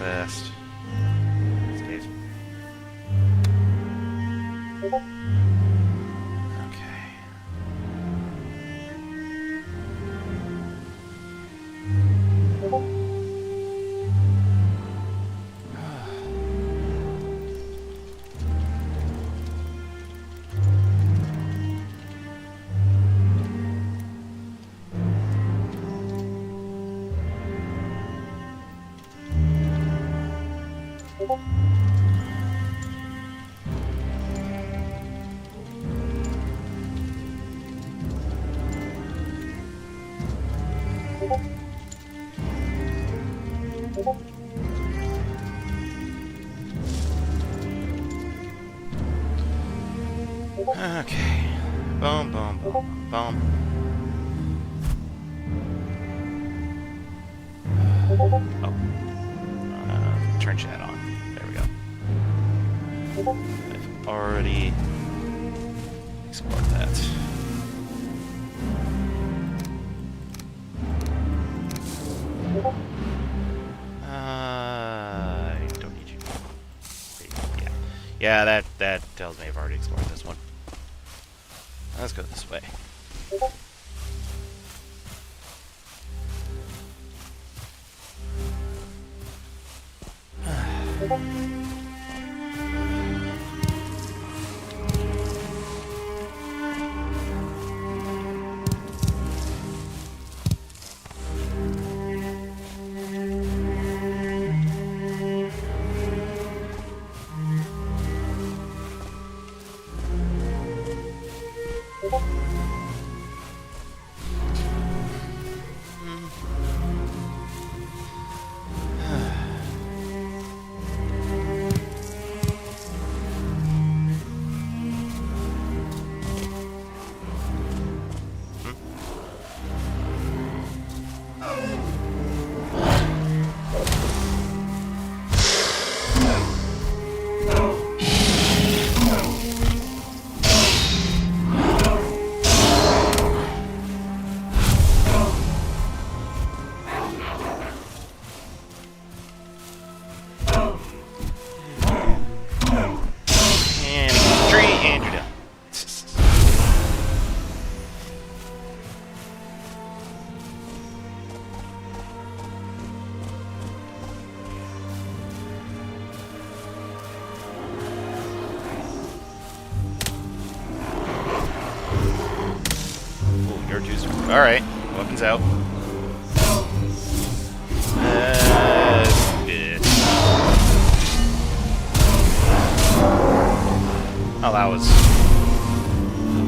fast. In this case. Okay. Okay. Boom, boom, boom, boom. Oh. Turn chat on. There we go. I've already explored that. I don't need you. Yeah. Yeah, that tells me I've already explored this one. Let's go this way. Alright, weapons out. Oh, that was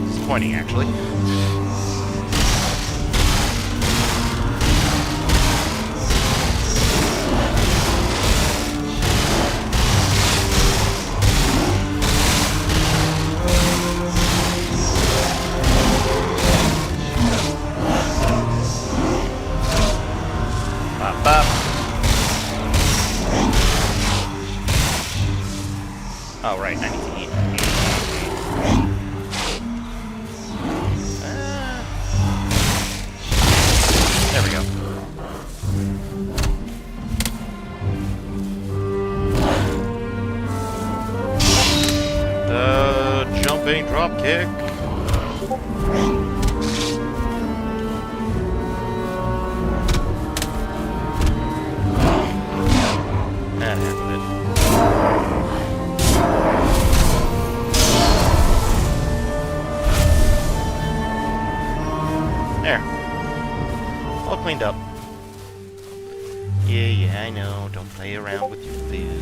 disappointing, actually. Oh, right, I need to eat. There we go. The jumping drop kick. That happened. There. All cleaned up. Yeah, I know. Don't play around with your food.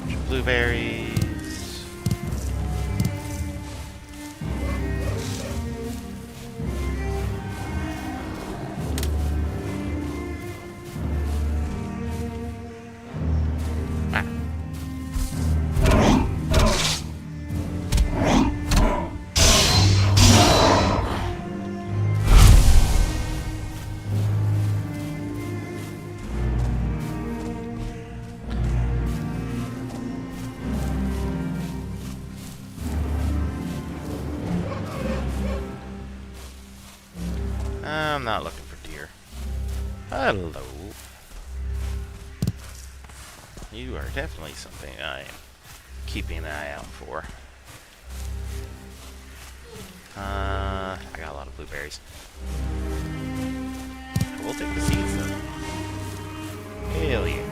Bunch of blueberries. I'm not looking for deer. Hello. You are definitely something I am keeping an eye out for. I got a lot of blueberries. We'll take the seeds though. Hell yeah.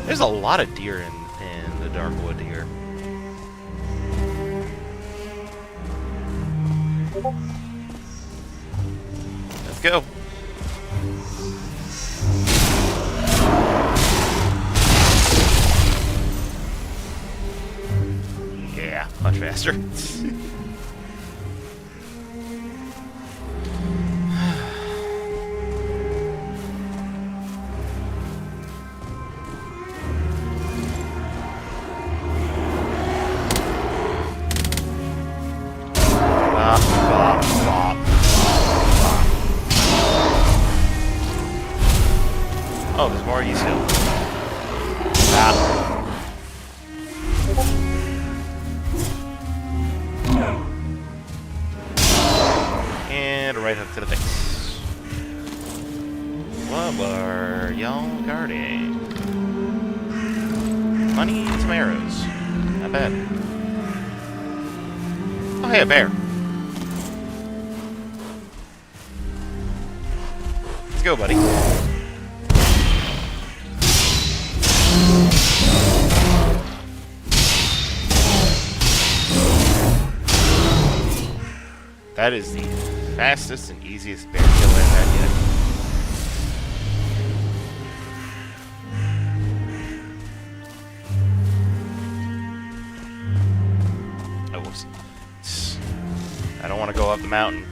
There's a lot of deer in the dark wood here. Let's go. Yeah, much faster. Oh, there's more of you still. Ah. And a right hook to the face. What were y'all guarding? Money and some arrows. Not bad. Oh, hey, a bear. Let's go, buddy. That is the fastest and easiest bear kill I've had yet. Oh, whoops. I don't want to go up the mountain.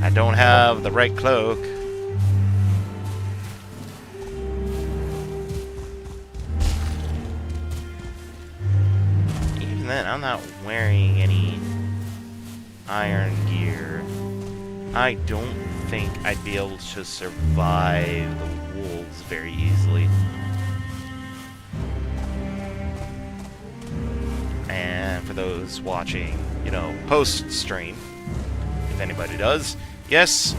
I don't have the right cloak. Even then, I'm not wearing any iron gear. I don't think I'd be able to survive the wolves very easily. And for those watching, you know, post-stream, if anybody does, yes,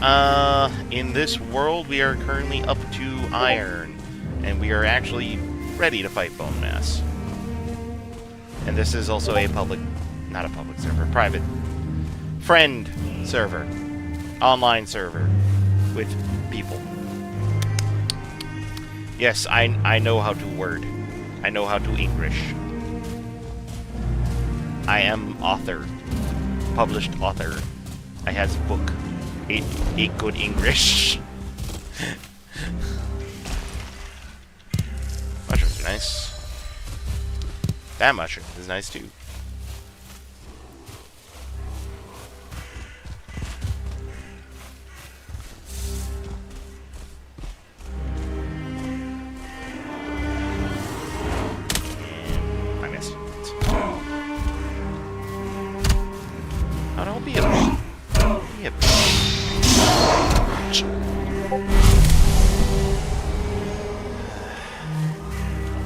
in this world we are currently up to iron, and we are actually ready to fight Bone Mass. And this is also a public, not a public server, private friend server, online server with people. Yes, I know how to word. I know how to English. I am author, published author. I has book. Eat good English. Mushrooms are nice. That mushroom is nice too.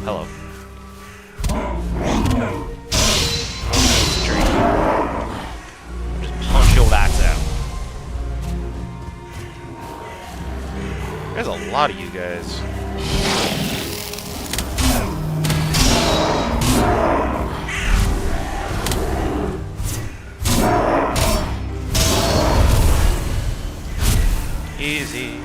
Hello. Just punch your backs out. There's a lot of you guys. Easy.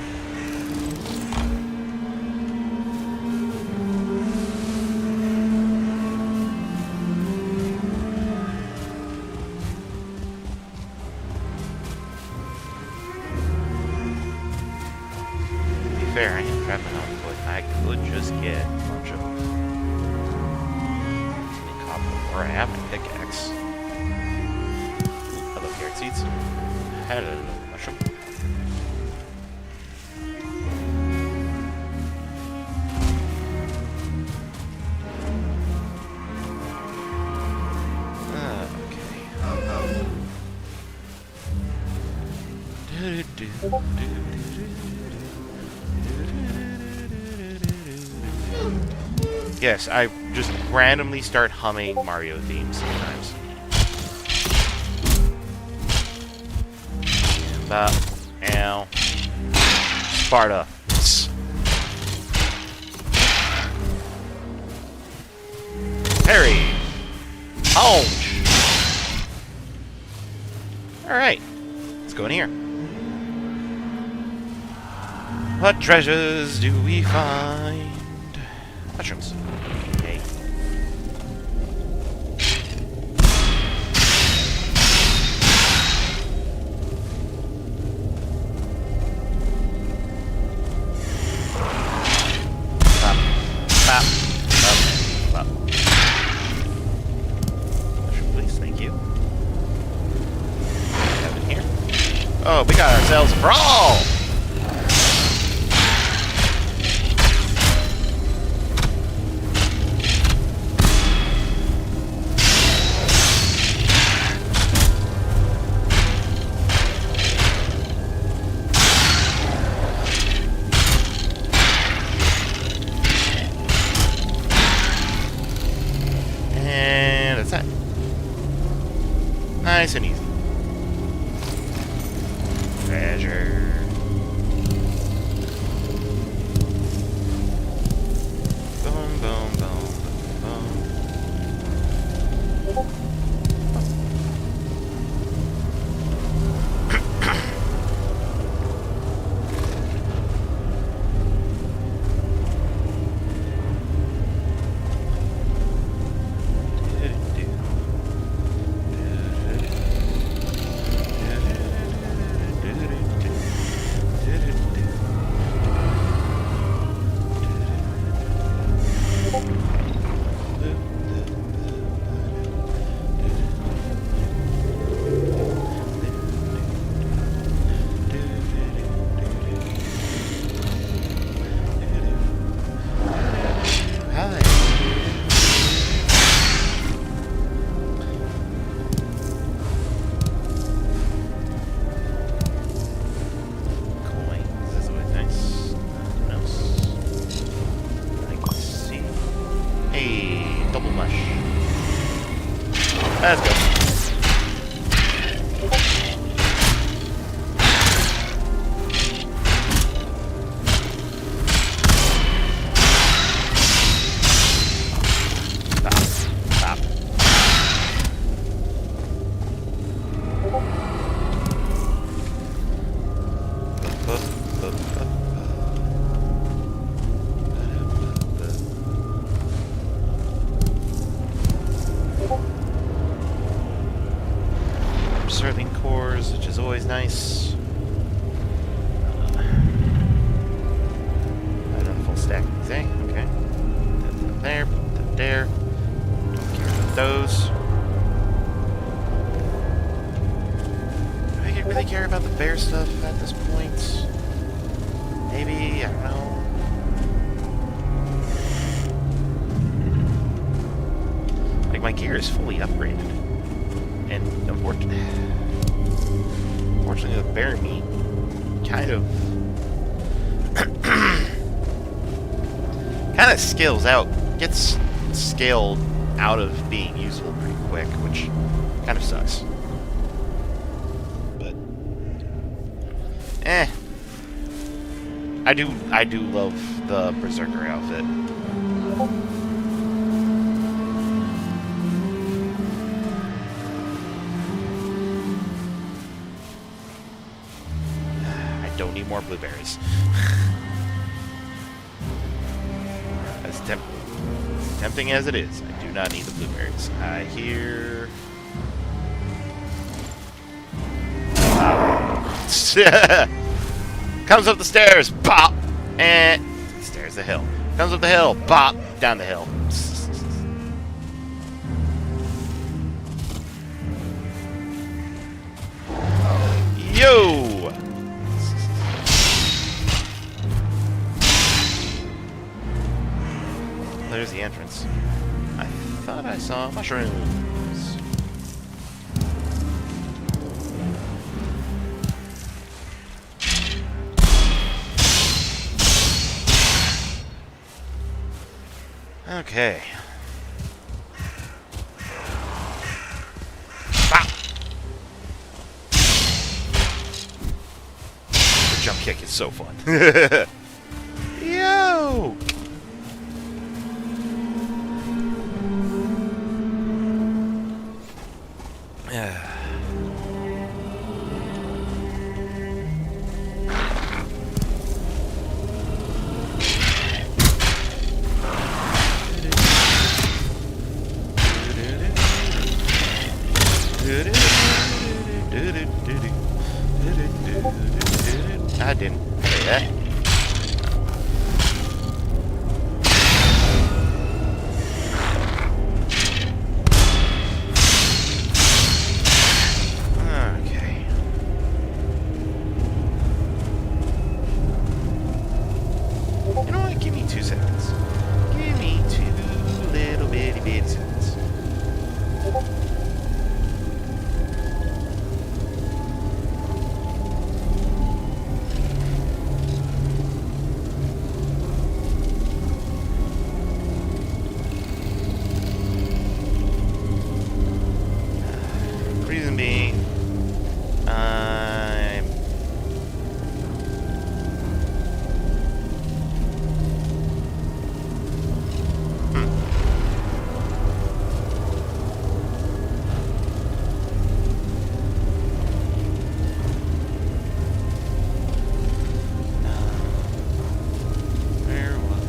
To be fair, I am trapping on foot. I could just get a bunch of copper, or I have my pickaxe. Hello, carrot seeds. Hello, mushroom. Yes, I just randomly start humming Mario themes sometimes. Ow. Sparta. Harry. Ouch. Alright. Let's go in here. What treasures do we find? Mushrooms. Okay. Bop. Bop. Bop. Bop. Mushroom, please. Thank you. Have it here. Oh, we got ourselves a brawl! Nice and easy. Treasure. Boom, boom, boom, boom. Let's go. Stop. Serving cores, which is always nice. Another full stack thing, okay. Put that there, put that there. Don't care about those. Do I really care about the bear stuff at this point? Maybe, I don't know. Like, my gear is fully upgraded. And unfortunately, the bear meat kind of gets scaled out of being useful pretty quick, which kind of sucks. But I do love the Berserker outfit. Don't need more blueberries. As tempting as it is, I do not need the blueberries. I hear... Comes up the stairs, pop! And... Stairs the hill. Comes up the hill, pop! Down the hill. Yo! There's the entrance. I thought I saw mushrooms. Okay. Stop! The jump kick is so fun. Yo! I didn't say that. Okay. You know what? Give me 2 seconds. Give me 2 little bitty seconds. Reason being, I'm... Where was...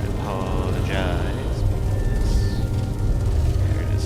Apologize. There it is.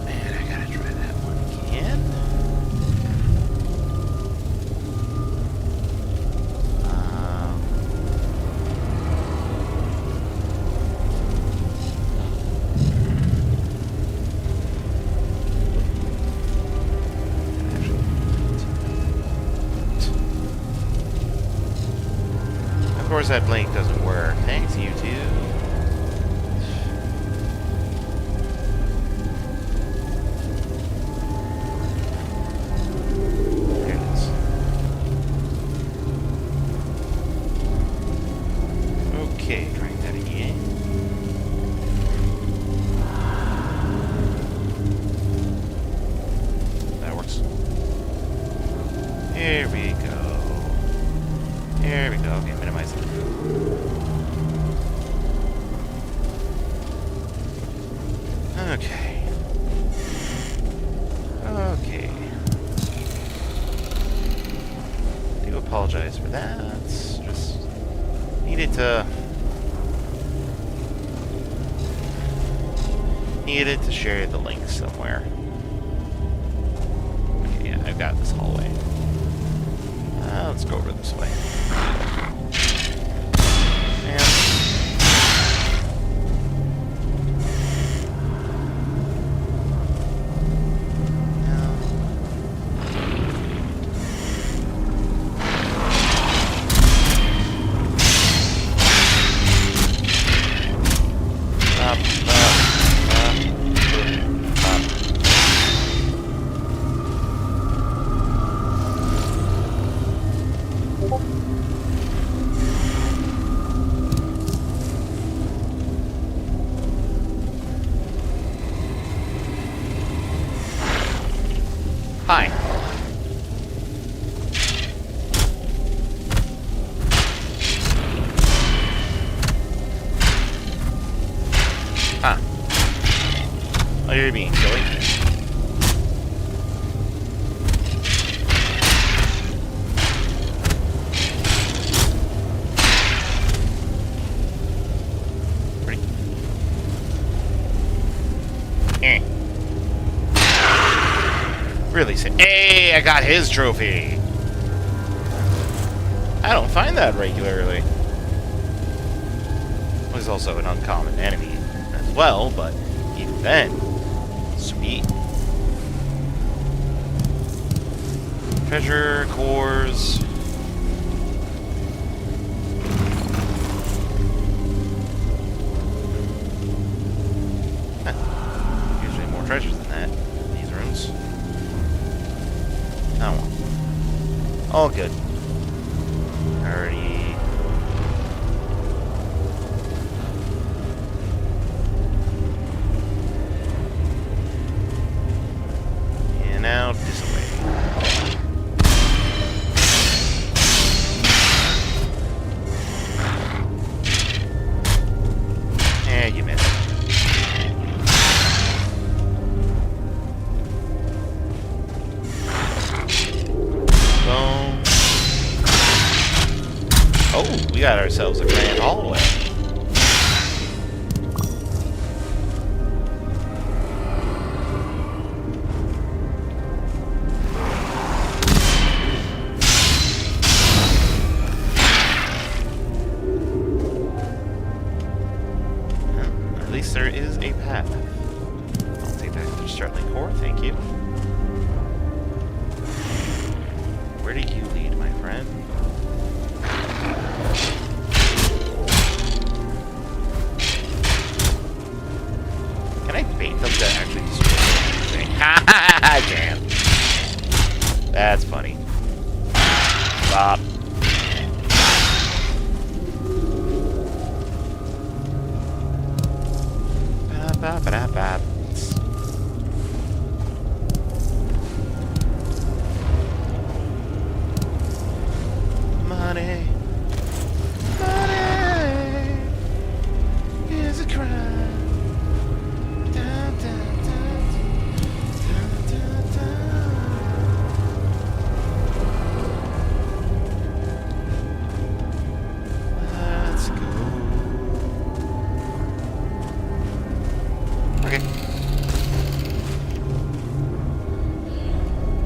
Man, I gotta try that one again. Of course, that blink doesn't work. Thanks, YouTube. There it is. Okay, trying that again. That works. Here we go. Here we go. Okay, minimize it. Okay. Okay. I do apologize for that. Just needed to share the link somewhere. Okay, yeah, I've got this hallway. Let's go over this way. Huh. Oh, you're being silly. Ready? Really say, hey, I got his trophy. I don't find that regularly. He's also an uncommon enemy as well, but even then, sweet. Treasure, cores. Usually more treasures than that in these rooms. Oh well. All good. Already. And now this way. Eh, you missed. Boom. Oh, we got ourselves a grand hallway. At least there is a path. I'll take that for Startling Core, thank you. Where do you lead, my friend? Can I bait them to actually destroy everything? Ha ha ha! I can. That's funny. Stop. Ba-ba-ba-ba. Money. Money is a crime. Dun, dun, dun, dun, dun, dun. Let's go. Okay.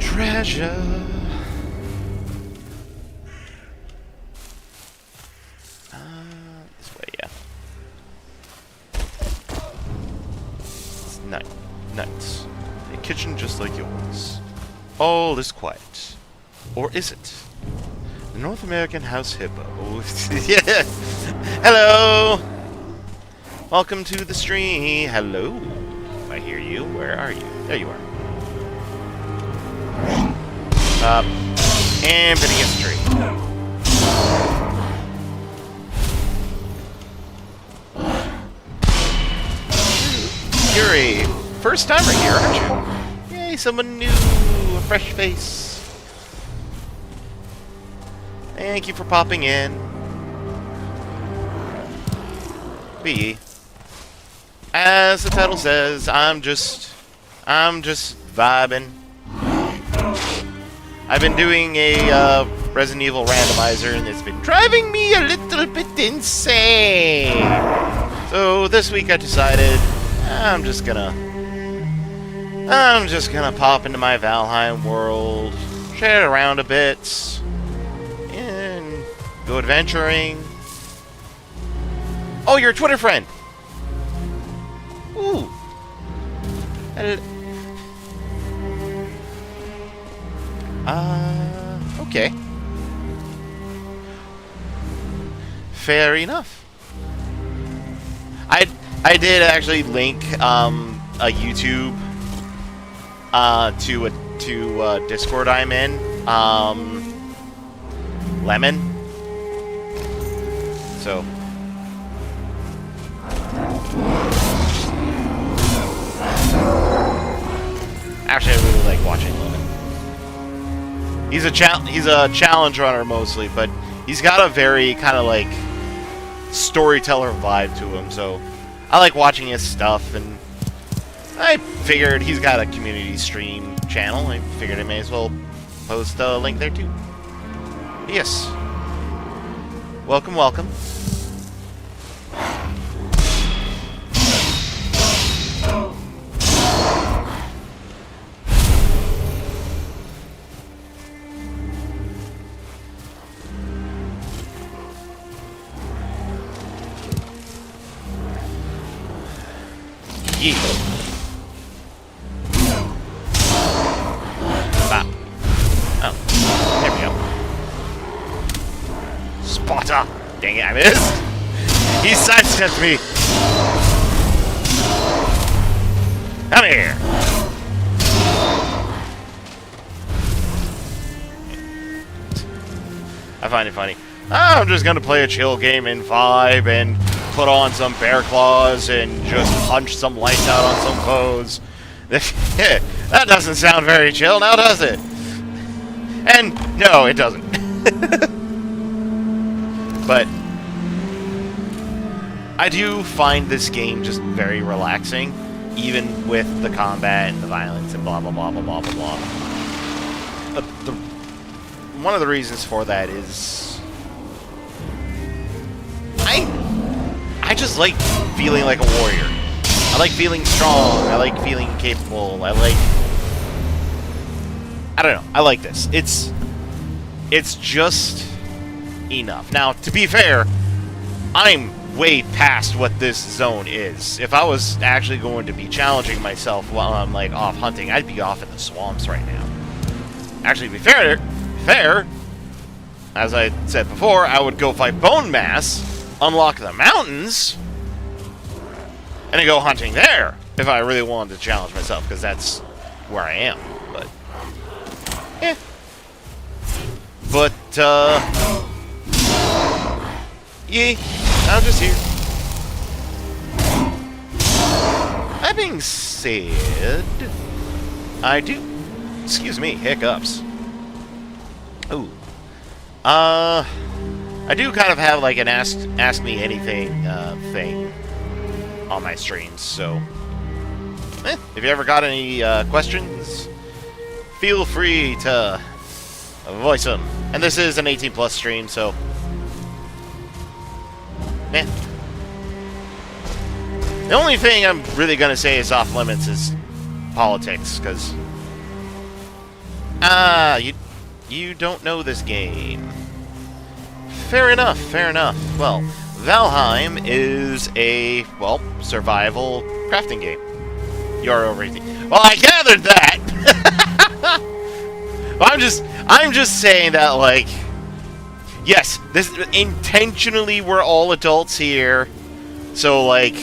Treasure. This way, yeah. It's nice. A kitchen just like yours. All is quiet. Or is it? The North American House Hippo. Yeah. Hello! Welcome to the stream. Hello. I hear you. Where are you? There you are. And video history. You're a first timer here, aren't you? Yay, someone new, a fresh face. Thank you for popping in. B. As the title says, I'm just vibing. I've been doing a Resident Evil randomizer, and it's been driving me a little bit insane. So this week I decided I'm just gonna pop into my Valheim world, share it around a bit, and go adventuring. Oh, you're a Twitter friend. Ooh. Okay. Fair enough. I did actually link a YouTube to a Discord I'm in. Lemon. So actually, I really like watching Lemon. He's a challenge runner mostly, but he's got a very kind of like storyteller vibe to him. So I like watching his stuff, and I figured he's got a community stream channel. I figured I may as well post a link there too. Yes. Welcome, welcome. Yeet. Bop. Oh, there we go. Spotter! Dang it, I missed! He sidestepped me! Come here! I find it funny. I'm just gonna play a chill game in Vibe and put on some bear claws and just punch some lights out on some foes. That doesn't sound very chill, now does it? And no, it doesn't. But I do find this game just very relaxing, even with the combat and the violence and blah blah blah blah blah blah blah. One of the reasons for that is I just like feeling like a warrior. I like feeling strong. I like feeling capable. I don't know. I like this. It's just enough. Now, to be fair, I'm way past what this zone is. If I was actually going to be challenging myself while I'm like off hunting, I'd be off in the swamps right now. Actually, to be fair, as I said before, I would go fight Bone Mass, unlock the mountains, and then go hunting there if I really wanted to challenge myself, because that's where I am. But yeah. But yeah, I'm just here. That being said, I do. Excuse me, hiccups. Ooh. I do kind of have like an ask me anything thing on my streams, so if you ever got any questions, feel free to voice them. And this is an 18+ stream, so yeah. The only thing I'm really gonna say is off limits is politics, because you don't know this game. Fair enough, fair enough. Well, Valheim is a, well, survival crafting game. You're over 18. Well, I gathered that! Well, I'm just saying that, like, yes, this intentionally we're all adults here. So, like,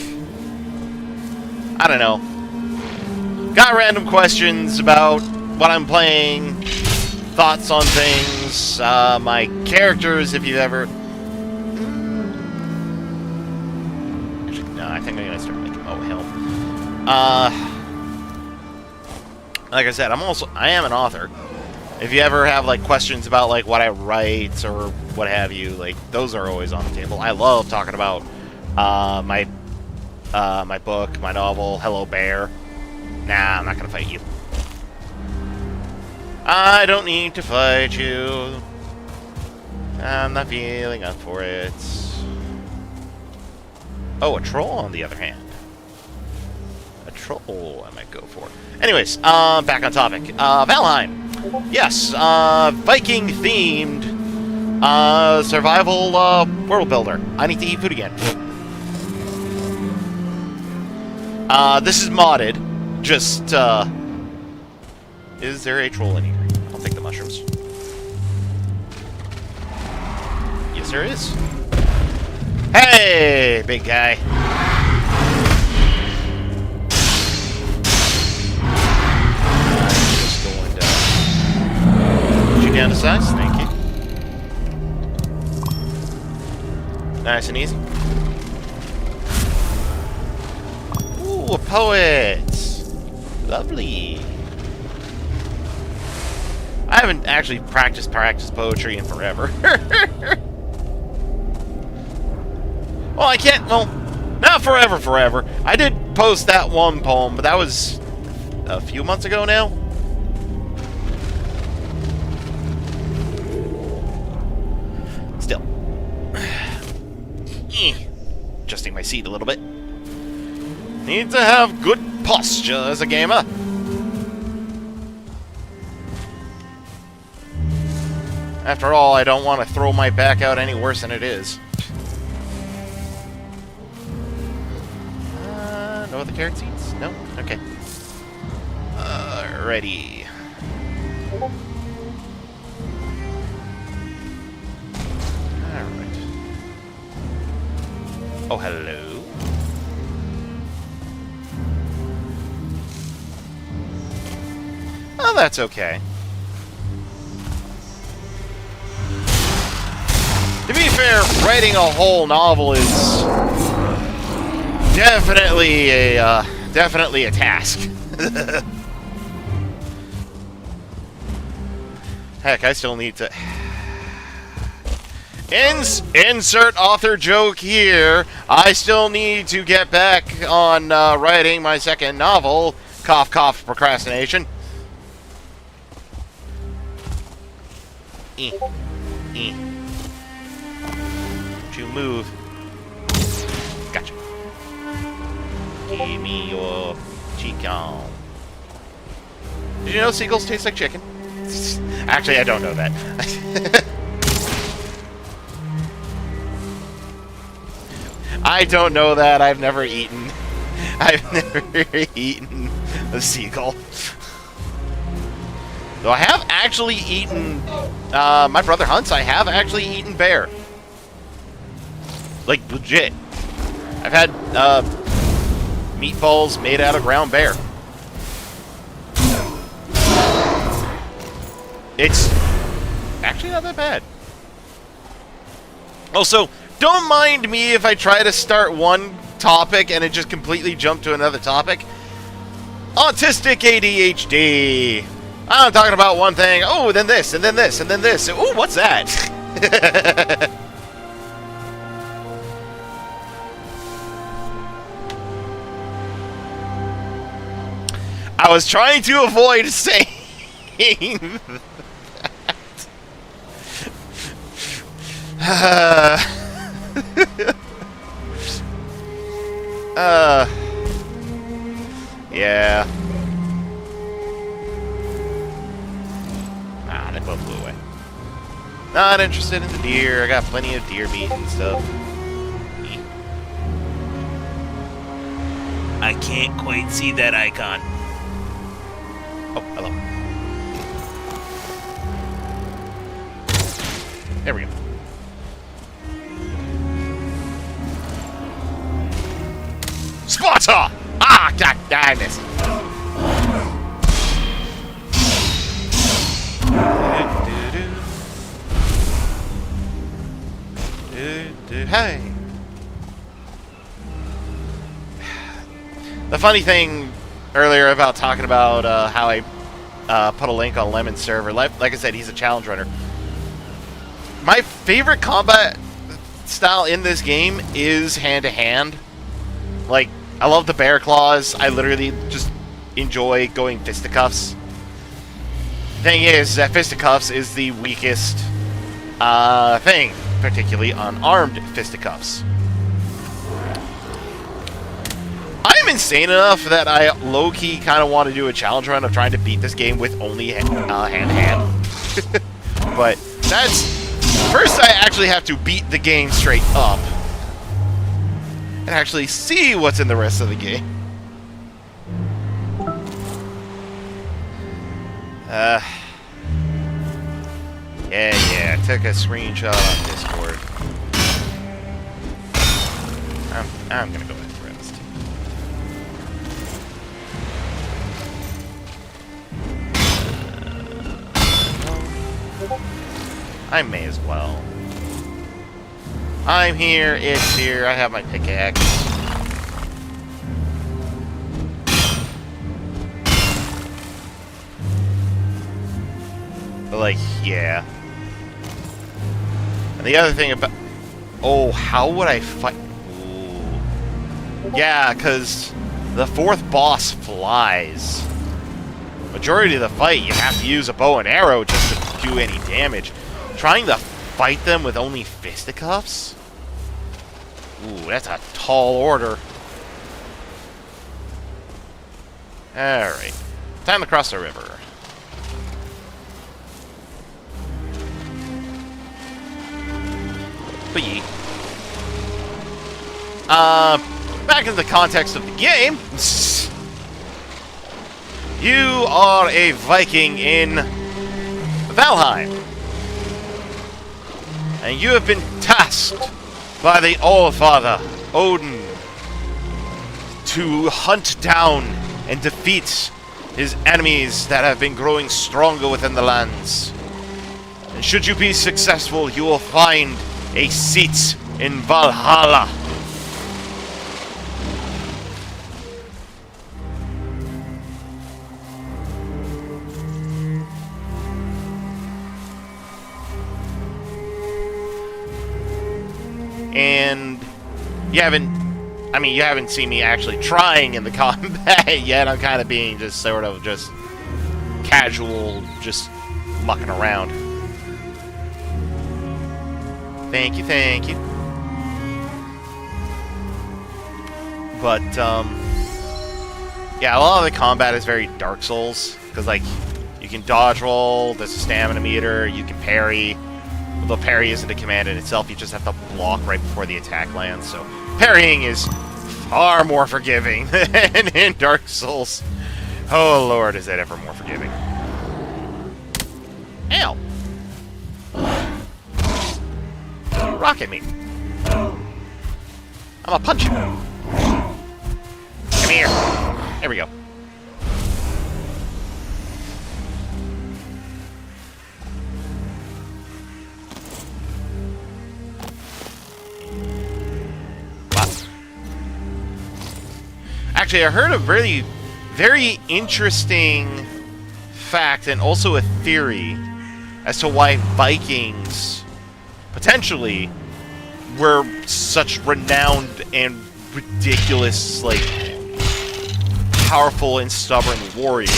I don't know. Got random questions about what I'm playing, thoughts on things, my characters, if you've ever... Actually, no, I think I'm gonna start making... Oh, hell. Like I said, I am an author. If you ever have, like, questions about, like, what I write or what have you, like, those are always on the table. I love talking about, my book, my novel, Hello Bear. Nah, I'm not gonna fight you. I don't need to fight you. I'm not feeling up for it. Oh, a troll on the other hand. A troll I might go for. Anyways, back on topic. Valheim. Yes, Viking-themed survival world builder. I need to eat food again. This is modded. Just, is there a troll in here? I'll take the mushrooms. Yes, there is. Hey, big guy. Just going to put you down to size. Thank you. Nice and easy. Ooh, a poet. Lovely. I haven't actually practiced poetry in forever. Well, I can't. Well, no, Not forever. I did post that one poem, but that was a few months ago now. Still. Adjusting my seat a little bit. Need to have good posture as a gamer. After all, I don't want to throw my back out any worse than it is. No other carrot seeds? No? Okay. Ready. Alright. Oh, hello. Oh, that's okay. To be fair, writing a whole novel is definitely a task. Heck, I still need to insert author joke here. I still need to get back on writing my second novel. Cough, cough, procrastination. You move. Gotcha. Give me your chicken. Did you know seagulls taste like chicken? Actually, I don't know that. I don't know that. I've never eaten a seagull. Though I have actually eaten, my brother hunts, I have actually eaten bear. Like, legit. I've had, meatballs made out of ground bear. It's actually not that bad. Also, don't mind me if I try to start one topic and it just completely jump to another topic. Autistic ADHD. I'm talking about one thing. Oh, then this, and then this, and then this. Oh, what's that? I was trying to avoid saying that. Yeah. Ah, they both flew away. Not interested in the deer. I got plenty of deer meat and stuff. I can't quite see that icon. Oh, hello. There we go. Sparta! Ah, god damn it! Hey! The funny thing earlier about talking about how I put a link on Lemon's server, like I said, he's a challenge runner. My favorite combat style in this game is hand-to-hand. Like, I love the bear claws. I literally just enjoy going fisticuffs. Thing is that fisticuffs is the weakest thing, particularly unarmed fisticuffs. I'm insane enough that I low-key kind of want to do a challenge run of trying to beat this game with only hand-to-hand. But that's... First, I actually have to beat the game straight up. And actually see what's in the rest of the game. Yeah, I took a screenshot on Discord. I'm gonna go ahead and rest. I may as well. I'm here, it's here, I have my pickaxe. But, like, yeah. And the other thing about... Oh, how would I fight... Ooh. Yeah, because the fourth boss flies. Majority of the fight, you have to use a bow and arrow just to do any damage. Trying to fight them with only fisticuffs? Ooh, that's a tall order. Alright. Time to cross the river. But ye. Back in the context of the game. You are a Viking in Valheim. And you have been tasked by the All-Father, Odin, to hunt down and defeat his enemies that have been growing stronger within the lands. And should you be successful, you will find a seat in Valhalla. And you haven't seen me actually trying in the combat yet. I'm kind of being just sort of just casual, just mucking around. Thank you, thank you. But, yeah, a lot of the combat is very Dark Souls, because, like, you can dodge roll, there's a stamina meter, you can parry. Although parry isn't a command in itself, you just have to block right before the attack lands, so parrying is far more forgiving than in Dark Souls. Oh lord, is that ever more forgiving. Ow! Rocket me. I'm gonna punch you. Come here. There we go. Actually, I heard a really, very interesting fact and also a theory as to why Vikings potentially were such renowned and ridiculous, like, powerful and stubborn warriors.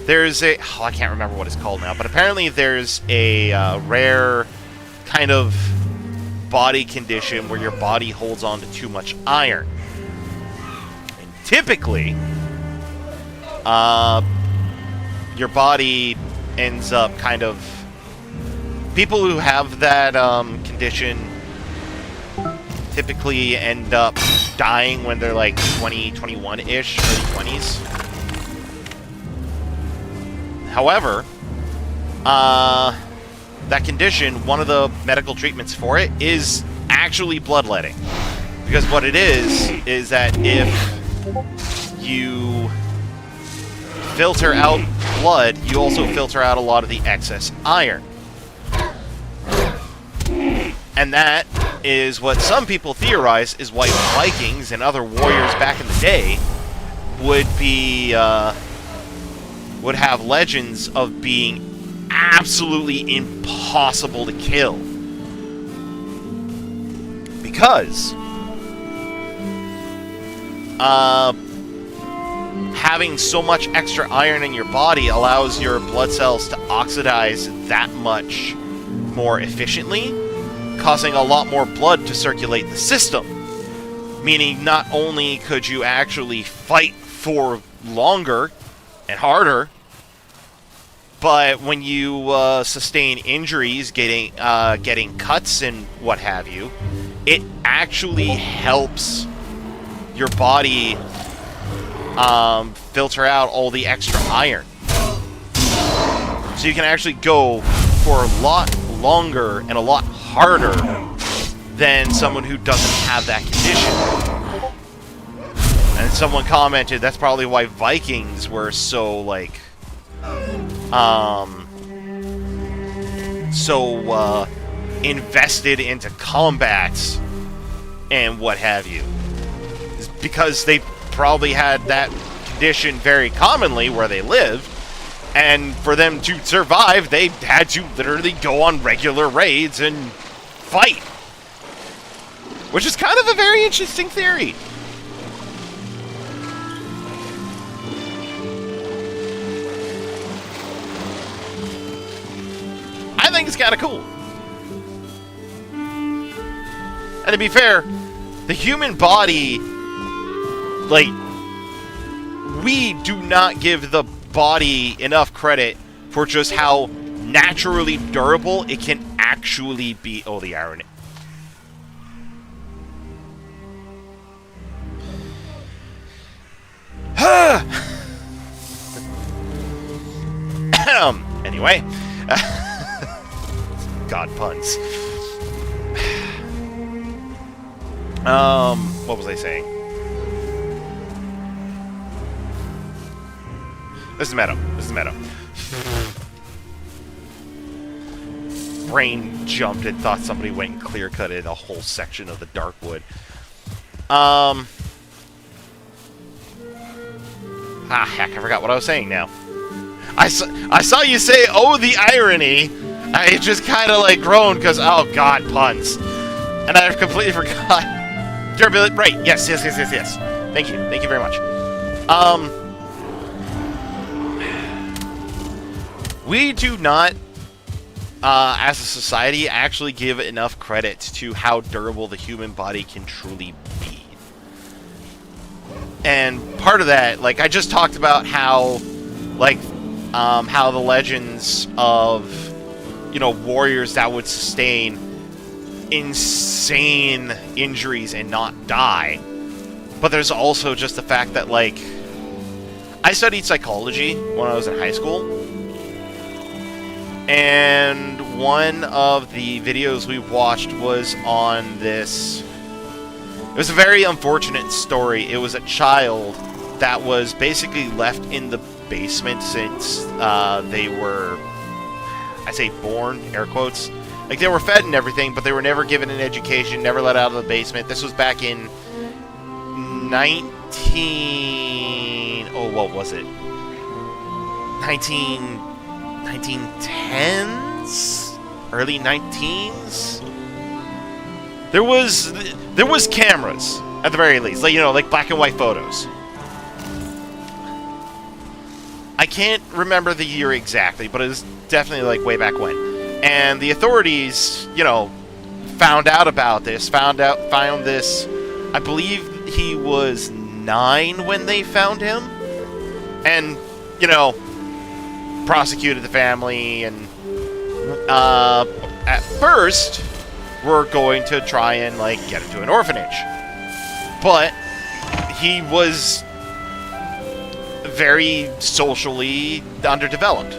There's a... oh, I can't remember what it's called now, but apparently there's a rare kind of body condition where your body holds on to too much iron. Typically, your body ends up kind of... people who have that condition typically end up dying when they're like 20, 21-ish, early 20s. However, that condition, one of the medical treatments for it is actually bloodletting. Because what it is that if you filter out blood, you also filter out a lot of the excess iron. And that is what some people theorize is why Vikings and other warriors back in the day would be, would have legends of being absolutely impossible to kill. Because having so much extra iron in your body allows your blood cells to oxidize that much more efficiently, causing a lot more blood to circulate the system. Meaning not only could you actually fight for longer and harder, but when you sustain injuries, getting cuts and what have you, it actually helps your body filter out all the extra iron. So you can actually go for a lot longer and a lot harder than someone who doesn't have that condition. And someone commented that's probably why Vikings were so, like, invested into combats and what have you. It's because they probably had that condition very commonly where they lived, and for them to survive, they had to literally go on regular raids and fight. Which is kind of a very interesting theory. was kind of cool. And to be fair, the human body, like, we do not give the body enough credit for just how naturally durable it can actually be. Oh, the irony. Anyway. God, puns. What was I saying? This is meta. This is meta. Brain jumped and thought somebody went and clear-cutted a whole section of the Darkwood. Heck, I forgot what I was saying now. I saw you say, oh, the irony. I just kind of, like, groaned because, oh, God, puns. And I've completely forgot. Durability, right, yes. Thank you very much. We do not, as a society, actually give enough credit to how durable the human body can truly be. And part of that, like, I just talked about how, like, how the legends of, you know, warriors that would sustain insane injuries and not die. But there's also just the fact that, like, I studied psychology when I was in high school. And one of the videos we watched was on this. It was a very unfortunate story. It was a child that was basically left in the basement since they were, I say born, air quotes. Like, they were fed and everything, but they were never given an education, never let out of the basement. This was back in 1910s? Early 19s? There was cameras, at the very least. Like, you know, like black and white photos. I can't remember the year exactly, but it was definitely, like, way back when. And the authorities, you know, found out about this, found this. I believe he was 9 when they found him. And, you know, prosecuted the family, and at first were going to try and, like, get him to an orphanage. But he was very socially underdeveloped.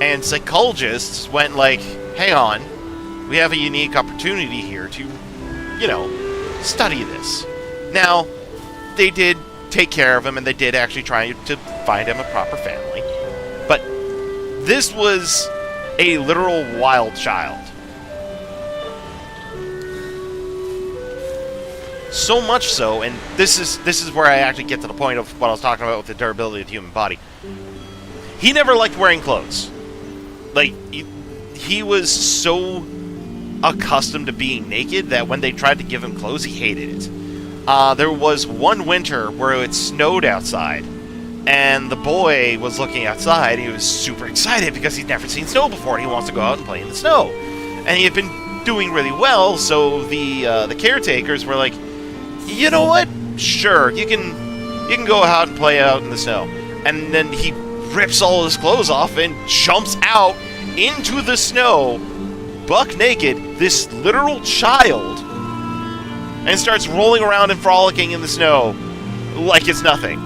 And psychologists went like, hang on, we have a unique opportunity here to, you know, study this. Now, they did take care of him, and they did actually try to find him a proper family. But this was a literal wild child. So much so, and this is where I actually get to the point of what I was talking about with the durability of the human body. He never liked wearing clothes. Like, he was so accustomed to being naked that when they tried to give him clothes, he hated it. There was one winter where it snowed outside, and the boy was looking outside. He was super excited because he'd never seen snow before. He wants to go out and play in the snow. And he had been doing really well, so the caretakers were like, you know what? Sure, you can go out and play out in the snow. And then he rips all his clothes off and jumps out into the snow, buck naked, this literal child, and starts rolling around and frolicking in the snow like it's nothing.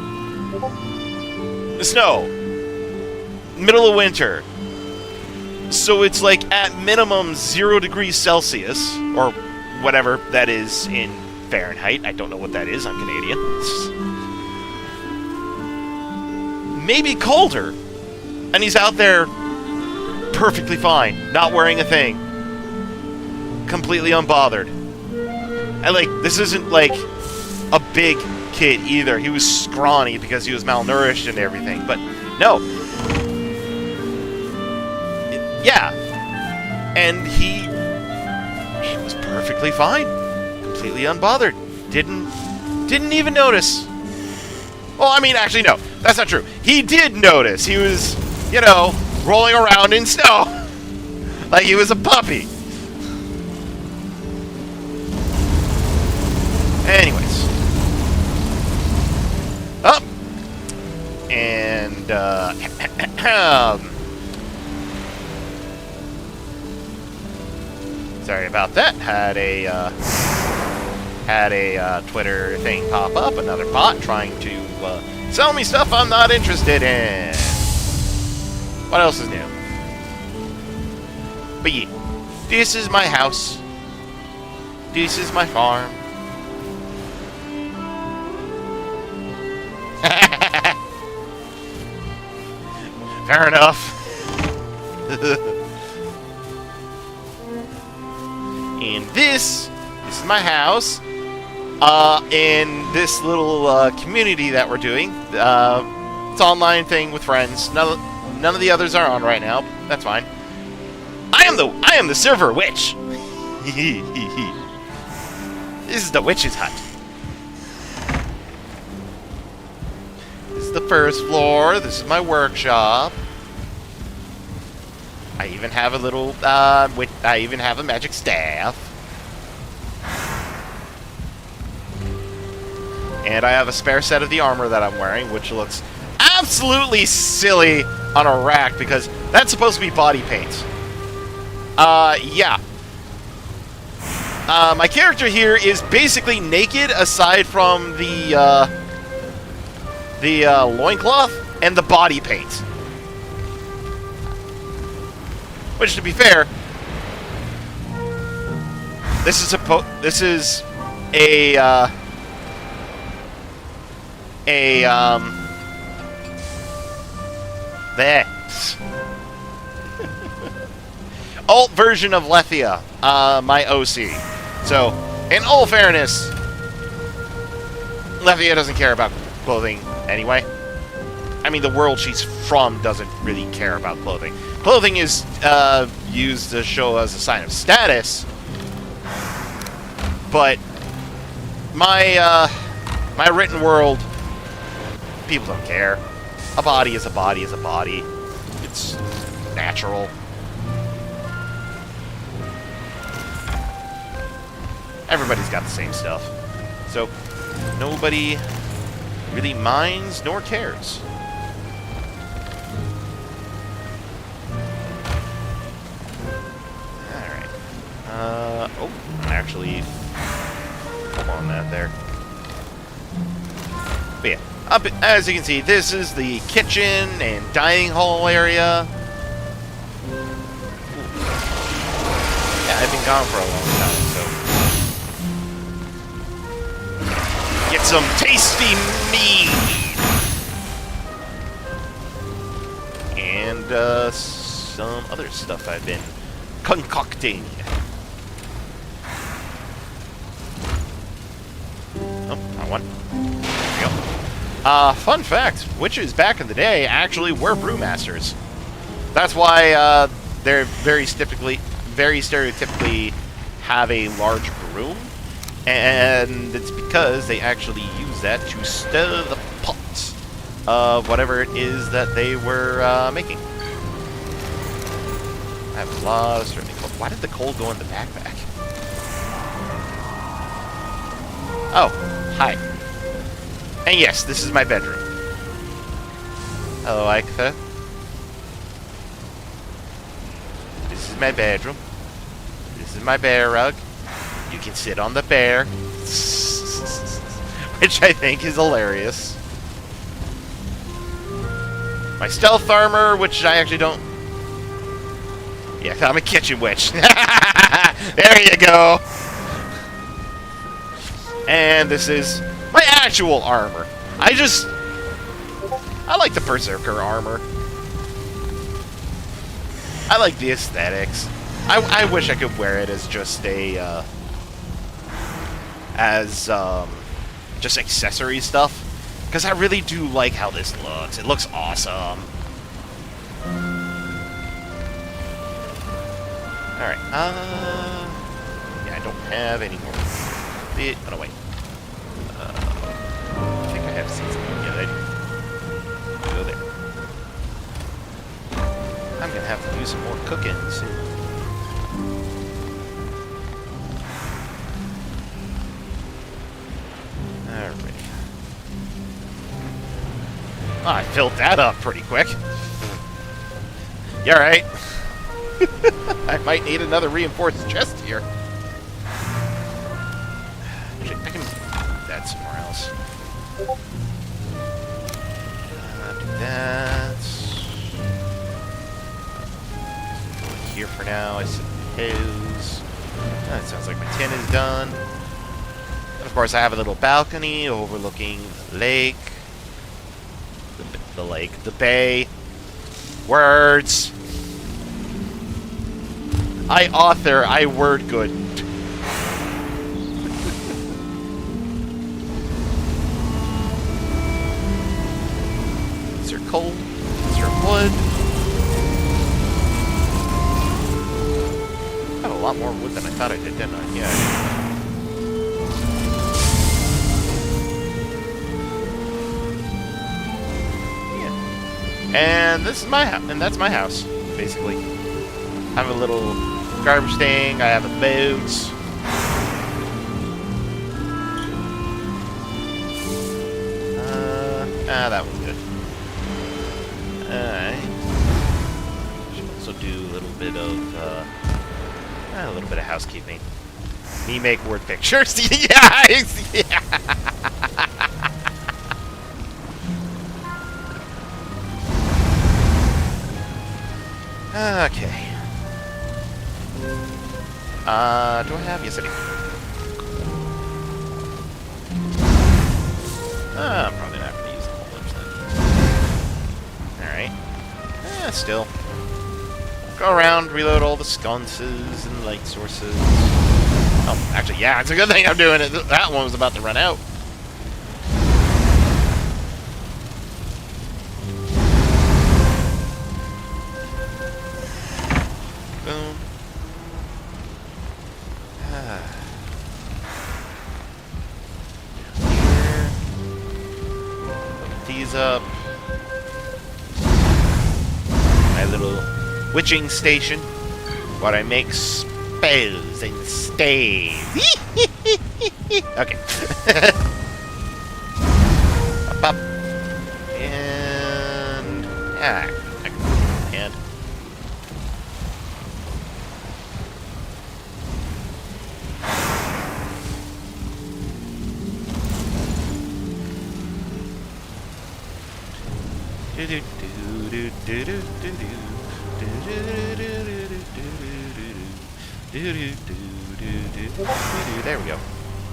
The snow. Middle of winter. So it's like at minimum 0 degrees Celsius, or whatever that is in Fahrenheit. I don't know what that is. I'm Canadian. Maybe colder. And he's out there perfectly fine, not wearing a thing. Completely unbothered. And, like, this isn't, like, a big kid either. He was scrawny because he was malnourished and everything. But, no. Yeah. And he was perfectly fine. Completely unbothered. Didn't even notice. Well, I mean, actually, no. That's not true. He did notice. He was, you know, rolling around in snow. Like he was a puppy. Anyways. Up. And, sorry about that. Had a Twitter thing pop up. Another bot trying to sell me stuff I'm not interested in. What else is new? But yeah, this is my house. This is my farm. Fair enough. And this is my house. In this little community that we're doing. It's an online thing with friends. None of the others are on right now. That's fine. I am the server witch. This is the witch's hut. This is the first floor. This is my workshop. I even have a little. I even have a magic staff. And I have a spare set of the armor that I'm wearing, which looks absolutely silly on a rack because that's supposed to be body paint. Yeah. My character here is basically naked aside from the loincloth and the body paint. Which, to be fair, this is there. Alt version of Lethia, my OC. So, in all fairness, Lethia doesn't care about clothing anyway. I mean, the world she's from doesn't really care about clothing. Clothing is used to show as a sign of status, but my written world, people don't care. A body is a body is a body. It's natural. Everybody's got the same stuff. So, nobody really minds nor cares. Alright. Oh, actually, hold on that there. But yeah, as you can see, this is the kitchen and dining hall area. Yeah, I've been gone for a long time, so... Get some tasty meat! And, some other stuff I've been concocting. Oh, not one. There we go. Fun fact, witches back in the day actually were brewmasters. That's why, they're very stereotypically have a large broom. And it's because they actually use that to stir the pot of whatever it is that they were making. I have a lot of stirring coal. Why did the coal go in the backpack? Oh, hi. And yes, this is my bedroom. Hello, Agatha. This is my bedroom. This is my bear rug. You can sit on the bear. Which I think is hilarious. My stealth armor, which I actually don't... Yeah, I'm a kitchen witch. There you go. And this is my actual armor. I like the Berserker armor. I like the aesthetics. I wish I could wear it as just a, just accessory stuff. Because I really do like how this looks. It looks awesome. Alright, yeah, I don't have any more. Oh, no, wait. I think I have season. Yeah, I do. Go there. I'm gonna have to do some more cooking soon. Oh, I filled that up pretty quick. You alright? I might need another reinforced chest here. Actually, I can put that somewhere else. Do that. Here for now, I suppose. That sounds like my tin is done. And of course, I have a little balcony overlooking the lake. The bay. Words. I word good. Is there coal? Is there wood? I have a lot more wood than I thought I did, didn't I? Yeah. And this is my house, and that's my house, basically. I have a little garbage thing. I have a boat. That was good. Alright. Should also do a little bit of housekeeping. Me make word pictures. Yeah. Okay. Do I have? Yes, I do. I'm probably not going to use the whole bunch then. Alright. Still. Go around, reload all the sconces and light sources. Oh, actually, yeah, it's a good thing I'm doing it. That one was about to run out. Boom. Here. Put these up. My little witching station. What I make spells and staves. Okay. Up, up. And I can put it in my hand. There we go.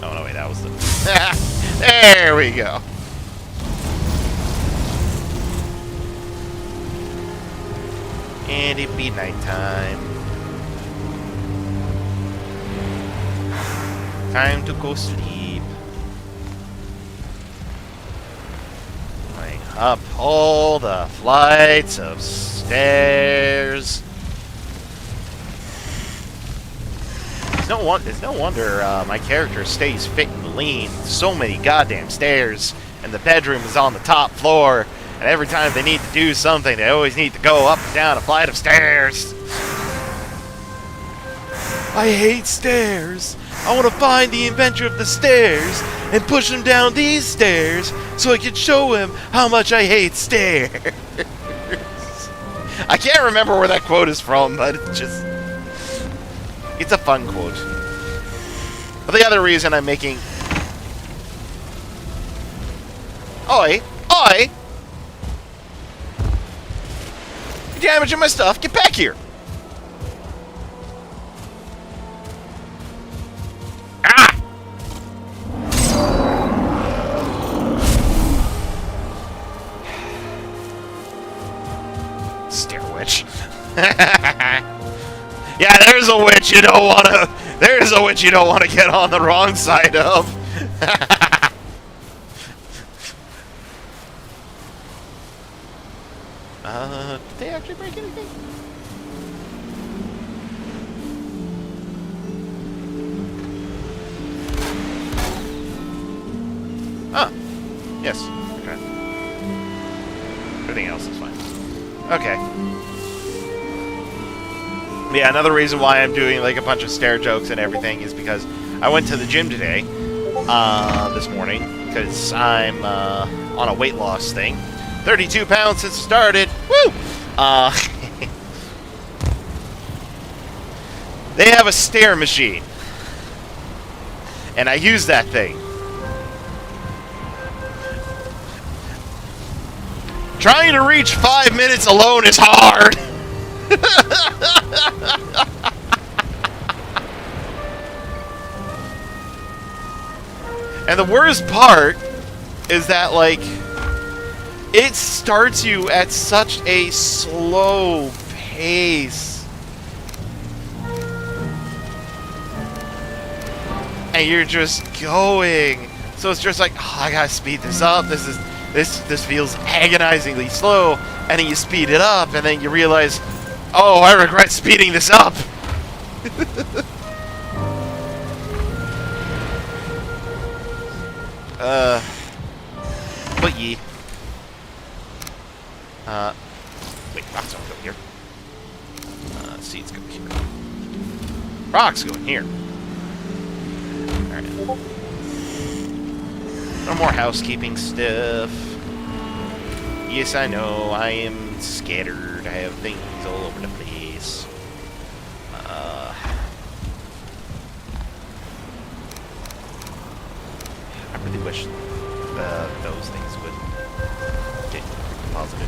Oh no, wait, that was the. There we go. And it be nighttime. Time to go sleep. Going up all the flights of stairs. It's no wonder my character stays fit and lean. So many goddamn stairs, and the bedroom is on the top floor. And every time they need to do something, they always need to go up and down a flight of stairs. I hate stairs. I want to find the inventor of the stairs and push him down these stairs so I can show him how much I hate stairs. I can't remember where that quote is from, but it's a fun quote. But the other reason I'm making... Oi! Oi! You're damaging my stuff! Get back here! Ah! Stair witch. Yeah, there's a witch you don't want to... There's a witch you don't want to get on the wrong side of. Did they actually break anything? Ah, yes. Okay. Everything else is fine. Okay. Yeah, another reason why I'm doing like a bunch of stair jokes and everything is because I went to the gym today, this morning, because I'm on a weight loss thing. 32 pounds since it started. Woo! They have a stair machine. And I use that thing. Trying to reach 5 minutes alone is hard. And the worst part is that, like, it starts you at such a slow pace. And you're just going. So it's just like, oh, I gotta speed this up. This feels agonizingly slow. And then you speed it up, and then you realize, oh, I regret speeding this up. But ye. Wait, rocks don't go here. Seeds go here. Rocks go in here. Alright. No more housekeeping stuff. Yes, I know, I am scattered. I have things all over the place. I really wish those things would get deposited.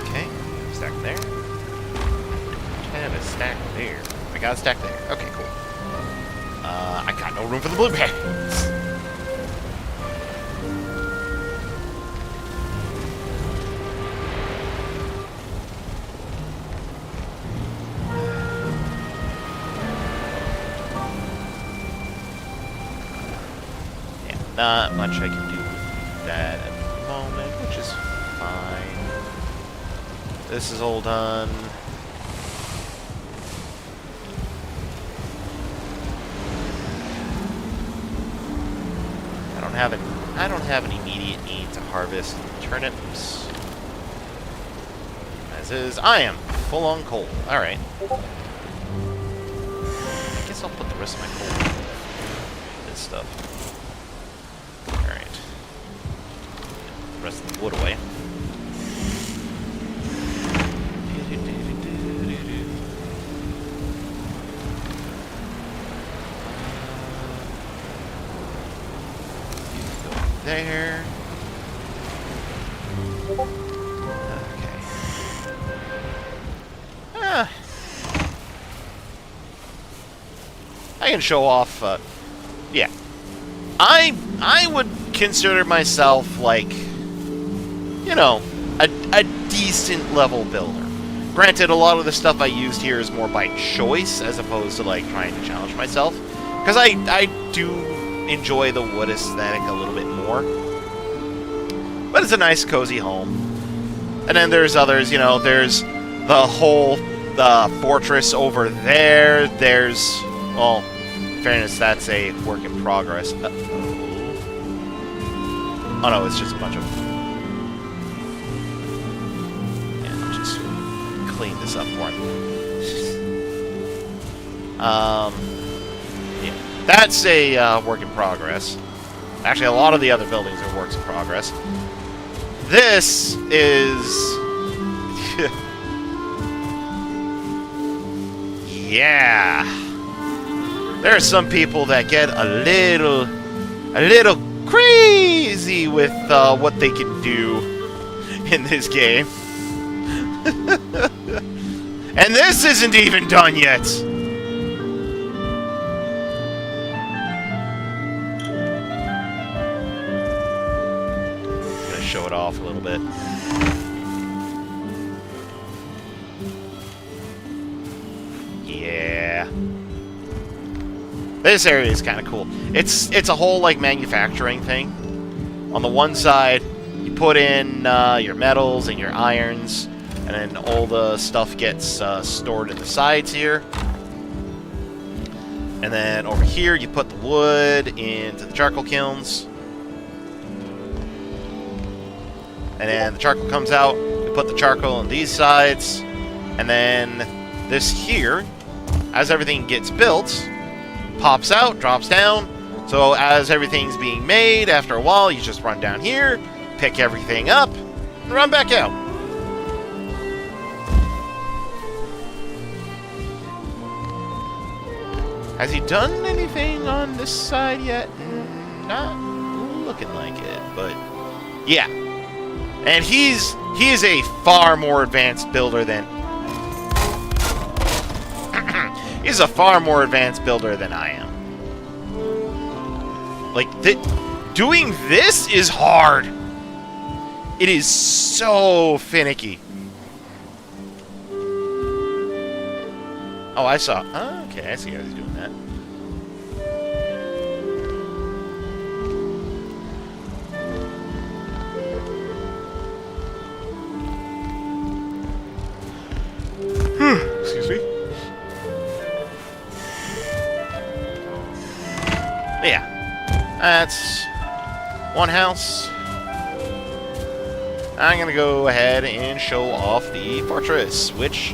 Okay, stack there. And a stack there. I got a stack there. Okay, cool. I got no room for the blueberries. Not much I can do with that at the moment, which is fine. This is all done. I don't have an immediate need to harvest turnips. As is, I am full on coal. Alright. I guess I'll put the rest of my coal in this stuff. Alright. The rest of the wood away. There. Okay. I can show off, yeah. I would consider myself, like, you know, a decent level builder. Granted, a lot of the stuff I used here is more by choice, as opposed to, like, trying to challenge myself. Because I do enjoy the wood aesthetic a little bit more. But it's a nice, cozy home. And then there's others, you know, there's the whole fortress over there. There's, well, in fairness, that's a work in progress. Oh no, it's just a bunch of... Yeah, I'll just clean this up for him. Yeah. That's a work in progress. Actually, a lot of the other buildings are works in progress. This is... yeah. There are some people that get a little crazy with what they can do in this game. And this isn't even done yet. Show it off a little bit. Yeah. This area is kind of cool. It's a whole, like, manufacturing thing. On the one side, you put in your metals and your irons, and then all the stuff gets stored in the sides here. And then over here, you put the wood into the charcoal kilns. And then the charcoal comes out, we put the charcoal on these sides, and then this here, as everything gets built, pops out, drops down, So as everything's being made, after a while, you just run down here, pick everything up, and run back out. Has he done anything on this side yet? Not looking like it, but yeah. And he is a far more advanced builder than he's a far more advanced builder than I am. Like doing this is hard. It is so finicky. Oh, I saw. Oh, okay, I see how he's doing that. Excuse me. Yeah, that's one house. I'm gonna go ahead and show off the fortress, which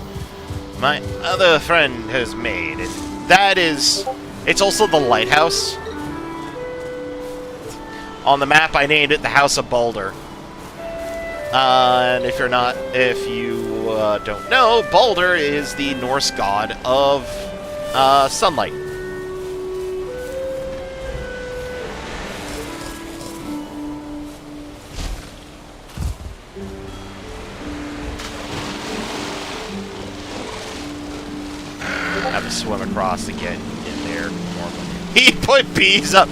my other friend has made. That is, it's also the lighthouse. On the map, I named it the House of Balder. And if you don't know, Balder is the Norse god of sunlight. Have to swim across to get in there. He put bees up.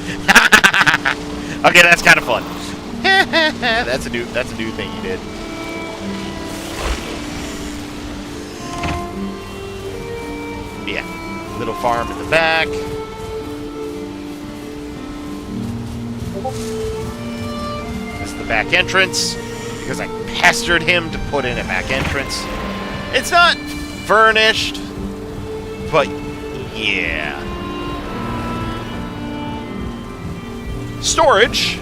Okay, that's kind of fun. That's a new thing he did. Yeah, little farm in the back. This is the back entrance because I pestered him to put in a back entrance. It's not furnished, but yeah. Storage.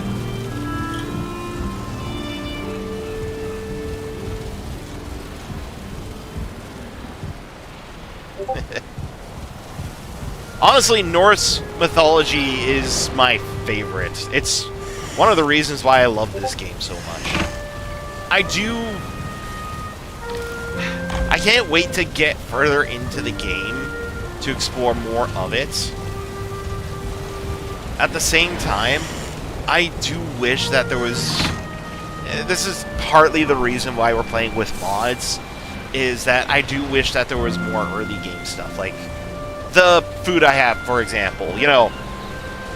Honestly, Norse mythology is my favorite. It's one of the reasons why I love this game so much. I can't wait to get further into the game to explore more of it. At the same time, I do wish that there was... This is partly the reason why we're playing with mods, is that I do wish that there was more early game stuff. Like, the food I have, for example. You know,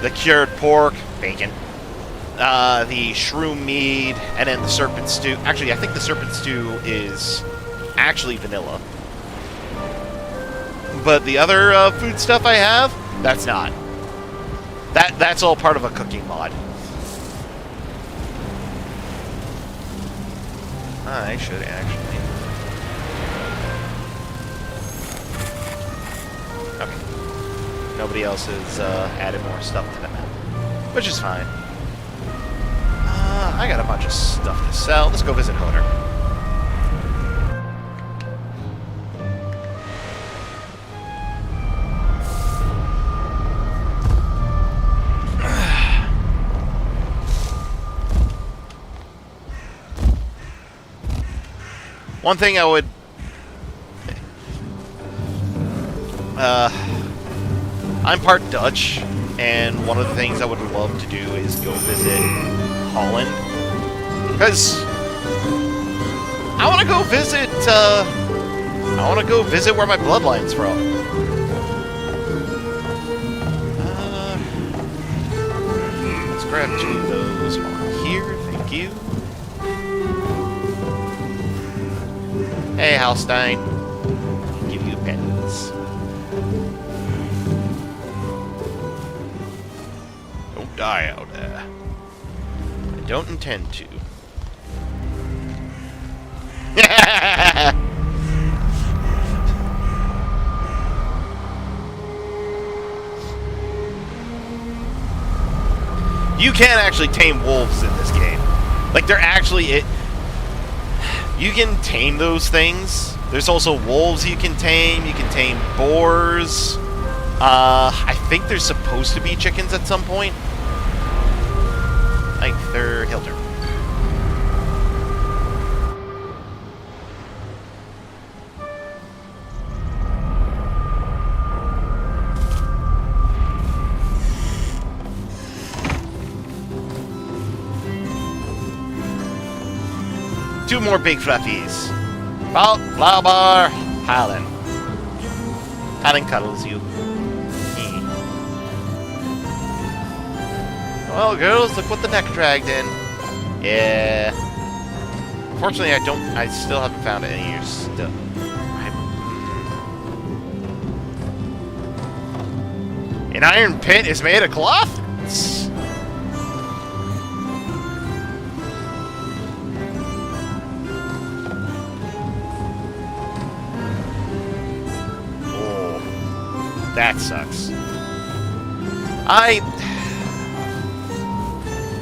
the cured pork, bacon, the shroom mead, and then the serpent stew. Actually, I think the serpent stew is actually vanilla. But the other food stuff I have, that's not. That's all part of a cooking mod. I should actually... Okay. Nobody else has added more stuff to the map, which is fine. I got a bunch of stuff to sell. Let's go visit Hodor. One thing I would... I'm part Dutch, and one of the things I would love to do is go visit Holland. Because I want to go visit, where my bloodline's from. Let's grab 2 of those while here, thank you. Hey, Halstein. Give you pens. Don't die out there. I don't intend to. You can actually tame wolves in this game. Like, they're actually... You can tame those things. There's also wolves you can tame. You can tame boars. I think there's supposed to be chickens at some point. Like, they're hill turn. Two more big fluffies. Flower Palin. Palin cuddles you. Well, girls, look what the neck dragged in. Yeah. Unfortunately, I still haven't found any of your stuff. An iron pit is made of cloth? Oh, that sucks.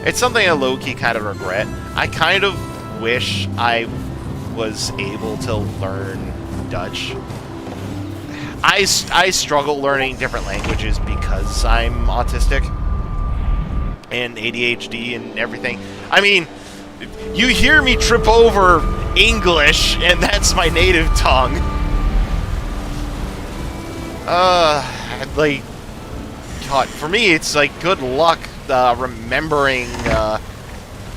It's something I low-key kind of regret. I kind of wish I was able to learn Dutch. I struggle learning different languages because I'm autistic and ADHD and everything. I mean, you hear me trip over English, and that's my native tongue. Like, God, for me, it's like good luck remembering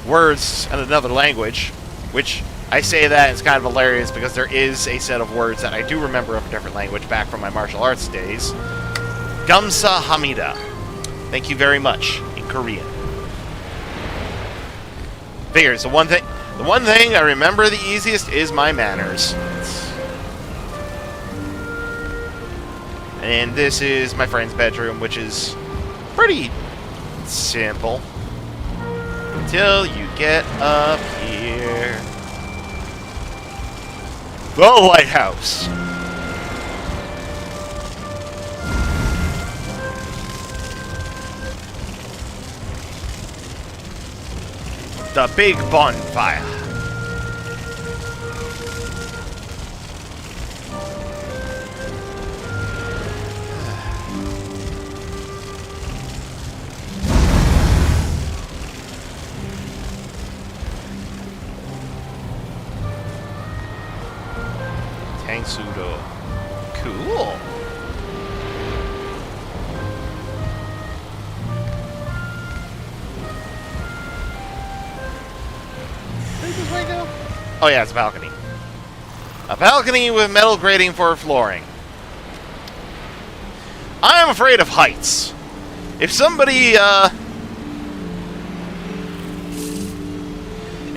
words in another language, which I say that it's kind of hilarious because there is a set of words that I do remember of a different language back from my martial arts days. Gamsa Hamida. Thank you very much in Korean. Figures, the one thing I remember the easiest is my manners. And this is my friend's bedroom, which is pretty simple. Until you get up here. The lighthouse. The big bonfire. Pseudo. Cool. Where does this way go? Oh yeah, it's a balcony. A balcony with metal grating for flooring. I'm afraid of heights. If somebody,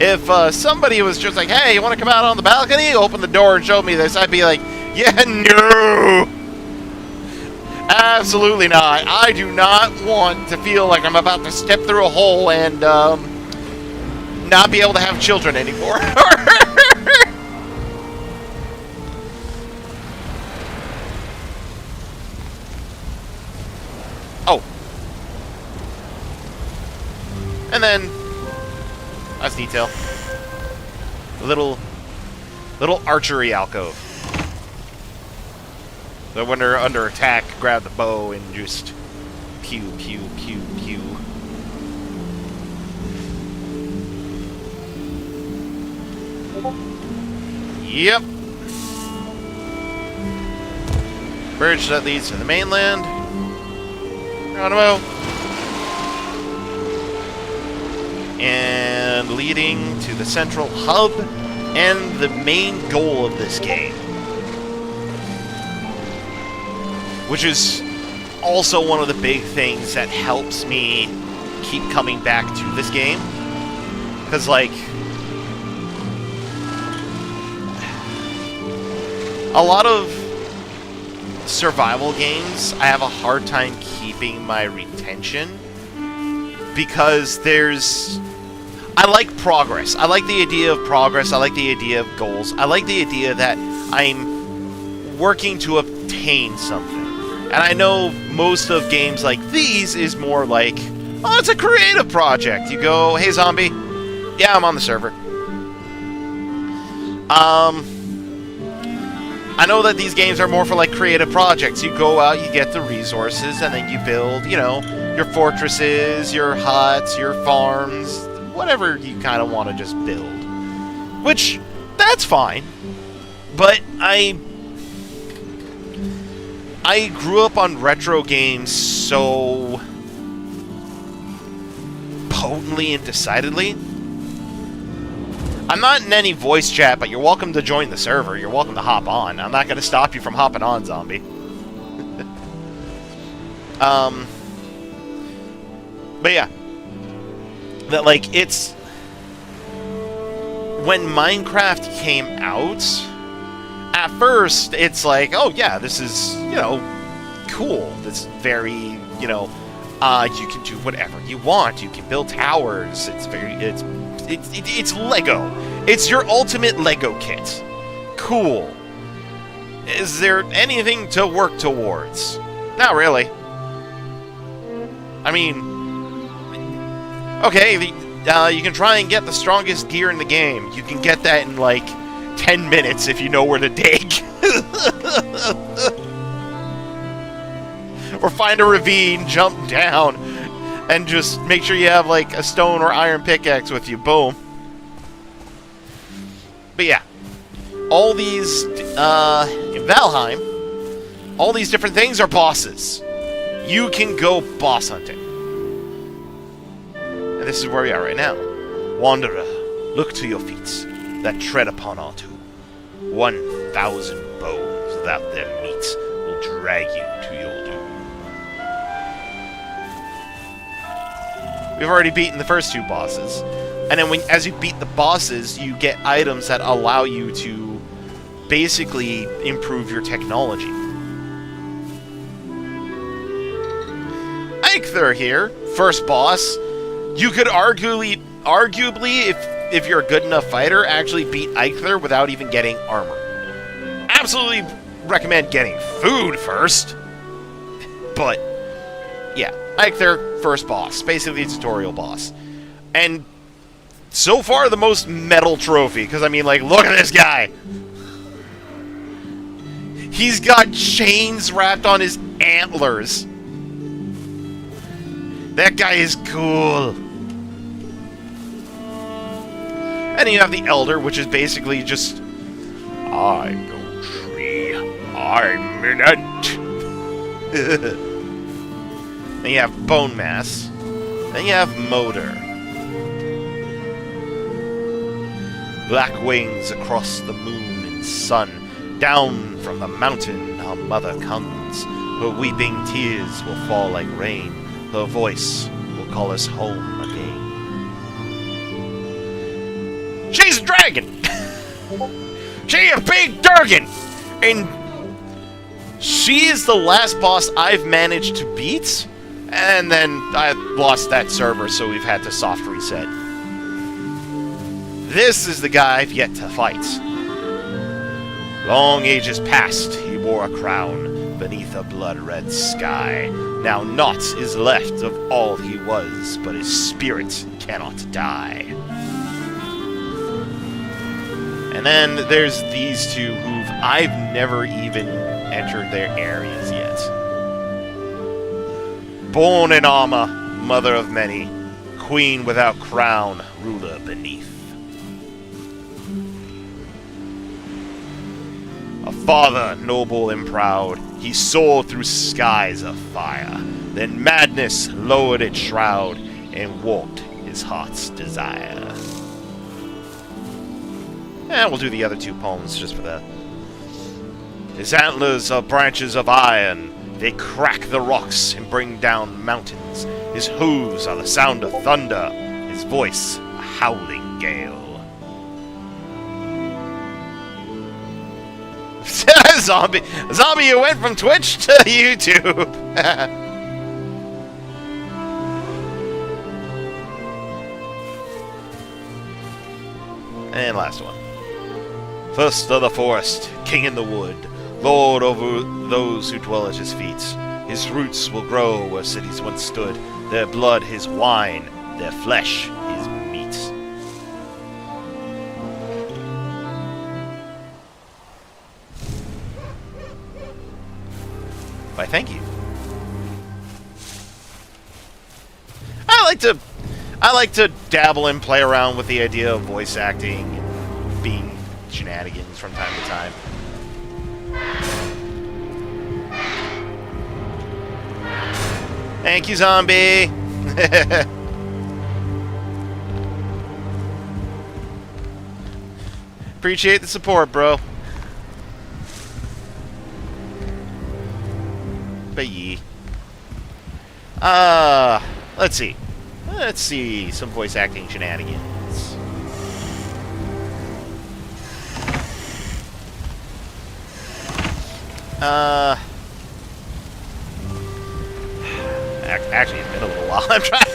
If somebody was just like, hey, you want to come out on the balcony? Open the door and show me this. I'd be like, yeah, no. Absolutely not. I do not want to feel like I'm about to step through a hole and not be able to have children anymore. Oh. And then... that's detail. A little archery alcove. So when they're under attack, grab the bow and just pew, pew, pew, pew. Yep. Bridge that leads to the mainland. Roundabout. And leading to the central hub and the main goal of this game. Which is also one of the big things that helps me keep coming back to this game. Because, like, a lot of survival games, I have a hard time keeping my retention. Because I like progress. I like the idea of progress. I like the idea of goals. I like the idea that I'm working to obtain something. And I know most of games like these is more like, oh, it's a creative project. You go, hey, zombie. Yeah, I'm on the server. I know that these games are more for like creative projects. You go out, you get the resources, and then you build, you know, your fortresses, your huts, your farms, whatever you kind of want to just build. Which, that's fine. But I grew up on retro games so potently and decidedly. I'm not in any voice chat, but you're welcome to join the server. You're welcome to hop on. I'm not going to stop you from hopping on, zombie. But yeah. That, like, it's... When Minecraft came out, at first, it's like, oh yeah, this is, you know, cool. This very, you know, you can do whatever you want. You can build towers. It's very, it's Lego. It's your ultimate Lego kit. Cool. Is there anything to work towards? Not really. I mean, okay, you can try and get the strongest gear in the game. You can get that in like 10 minutes if you know where to dig. Or find a ravine, jump down, and just make sure you have like a stone or iron pickaxe with you. Boom. But yeah, all these, in Valheim, all these different things are bosses. You can go boss hunting. And this is where we are right now. Wanderer, look to your feet, that tread upon our tomb. 1,000 bones without their meat will drag you to your doom. We've already beaten the first two bosses. And then as you beat the bosses, you get items that allow you to basically improve your technology. Eikthyr here, first boss. You could arguably, if you're a good enough fighter, actually beat Eikthyr without even getting armor. Absolutely recommend getting food first. But, yeah, Eikthyr, first boss. Basically a tutorial boss. And so far, the most metal trophy. Because, I mean, like, look at this guy. He's got chains wrapped on his antlers. That guy is cool. And then you have the Elder, which is basically just... I'm no tree. I'm an ant. Then you have Bone Mass. Then you have Motor. Black wings across the moon and sun. Down from the mountain her mother comes. Her weeping tears will fall like rain. Her voice will call us home again. She's a dragon! She's a big dragon! And she is the last boss I've managed to beat. And then I lost that server, so we've had to soft reset. This is the guy I've yet to fight. Long ages past, he wore a crown beneath a blood-red sky. Now naught is left of all he was, but his spirit cannot die. And then there's these two who've I've never even entered their areas yet. Born in armor, mother of many, queen without crown, ruler beneath. A father, noble and proud, he soared through skies of fire. Then madness lowered its shroud and walked his heart's desire. And we'll do the other two poems just for that. His antlers are branches of iron. They crack the rocks and bring down mountains. His hooves are the sound of thunder. His voice a howling gale. Zombie, you went from Twitch to YouTube. And last one. First of the forest, king in the wood, lord over those who dwell at his feet. His roots will grow where cities once stood, their blood his wine, their flesh his meat. Why, thank you. I like to dabble and play around with the idea of voice acting and being shenanigans from time to time. Thank you, zombie. Appreciate the support, bro. Bye. Let's see. Let's see some voice acting shenanigans. Actually, it's been a little while. I'm trying.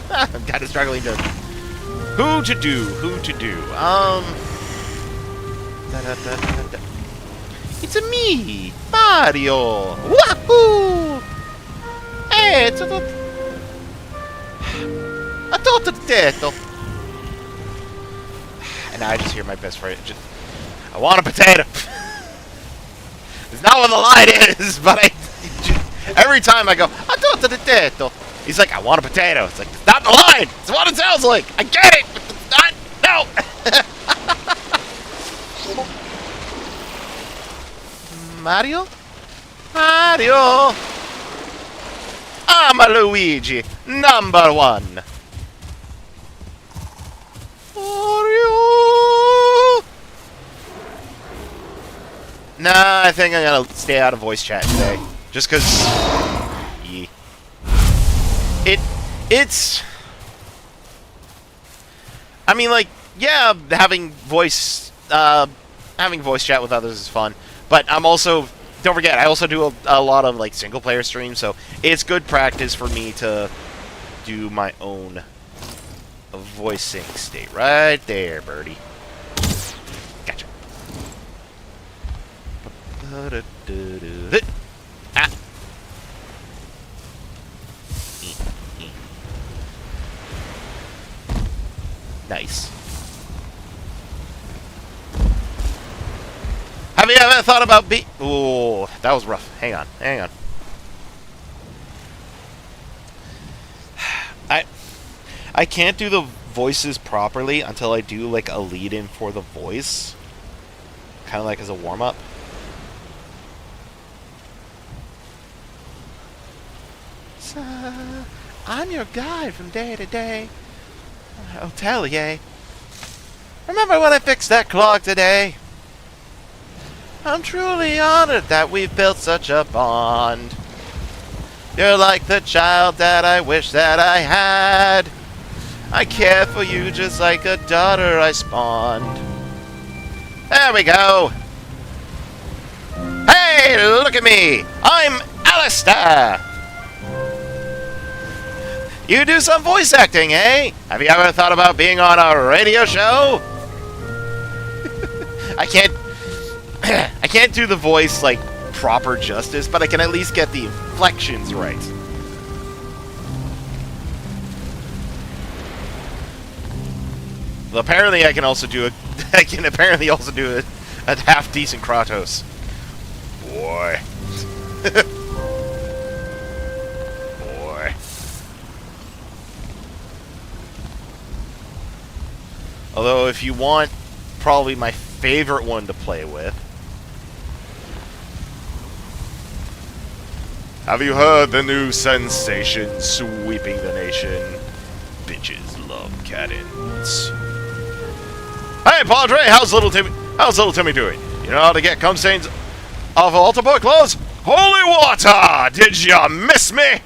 I'm kind of struggling to. Who to do? It's a me, Mario. Wahoo! Hey, it's a torta tetto. And now I just hear my best friend. I want a potato. It's not what the line is, but every time I go, a torta tetto, he's like, I want a potato. It's like, it's not the line. It's what it sounds like. I get it, but it's not. No. Mario? Mario! I'm a Luigi, number 1. Mario! Nah, I think I'm gonna stay out of voice chat today. Just cause... Yeah. It's... I mean, like, yeah, having voice chat with others is fun. But I'm also, don't forget, I also do a lot of like single player streams, so it's good practice for me to do my own voicing state. Right there, birdie. Gotcha. Ah. Nice. Have you ever thought about Ooh, that was rough. Hang on. I can't do the voices properly until I do like a lead-in for the voice. Kind of like as a warm-up. So, I'm your guide from day to day. Hotelier. Remember when I fixed that clock today? I'm truly honored that we've built such a bond. You're like the child that I wish that I had. I care for you just like a daughter I spawned. There we go. Hey, look at me. I'm Alistair. You do some voice acting, eh? Have you ever thought about being on a radio show? I can't do the voice like proper justice, but I can at least get the inflections right. Well, apparently I can also do a half decent Kratos. Boy. Boy. Although if you want probably my favorite one to play with, have you heard the new sensation sweeping the nation? Bitches love cadence. Hey, Padre, how's little Timmy doing? You know how to get cum stains off altar boy clothes? Holy water! Did ya miss me?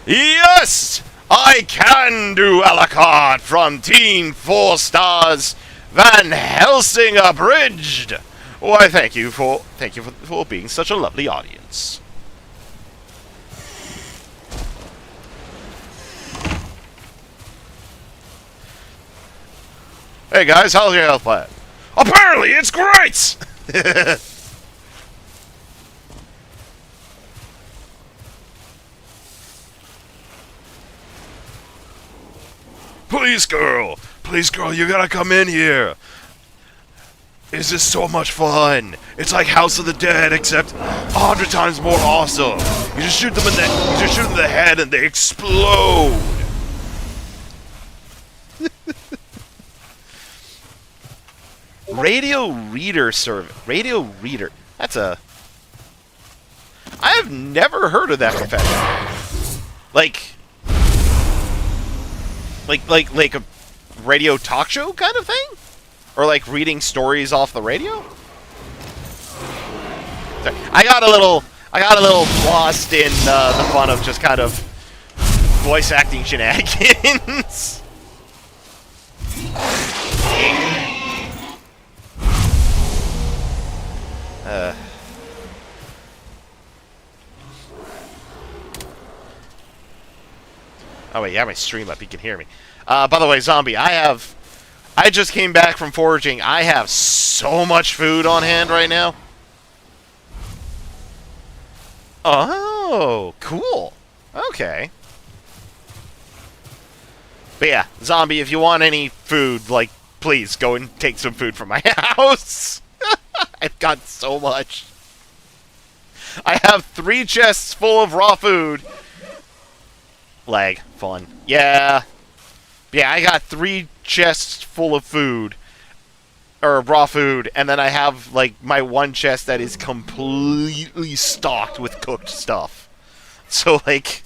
Yes, I can do a la carte from Team 4 Stars Van Helsing Abridged. Why, thank you for being such a lovely audience. Hey guys, how's your health plan? Apparently, it's great. Please, girl, you gotta come in here. This is so much fun. It's like House of the Dead, except 100 times more awesome. You just shoot them in the head and they explode. Radio reader service. Radio reader. That's a. I have never heard of that profession. Like a radio talk show kind of thing, or like reading stories off the radio. Sorry. I got a little lost in the fun of just kind of voice acting shenanigans. Oh wait, yeah, my stream up. You can hear me. By the way, Zombie, I just came back from foraging. I have so much food on hand right now. Oh, cool. Okay. But yeah, Zombie, if you want any food, like, please go and take some food from my house. I've got so much. I have 3 chests full of raw food. Lag. Fun. Yeah. Yeah, I got 3 chests full of food. Or raw food. And then I have, like, my 1 chest that is completely stocked with cooked stuff. So, like...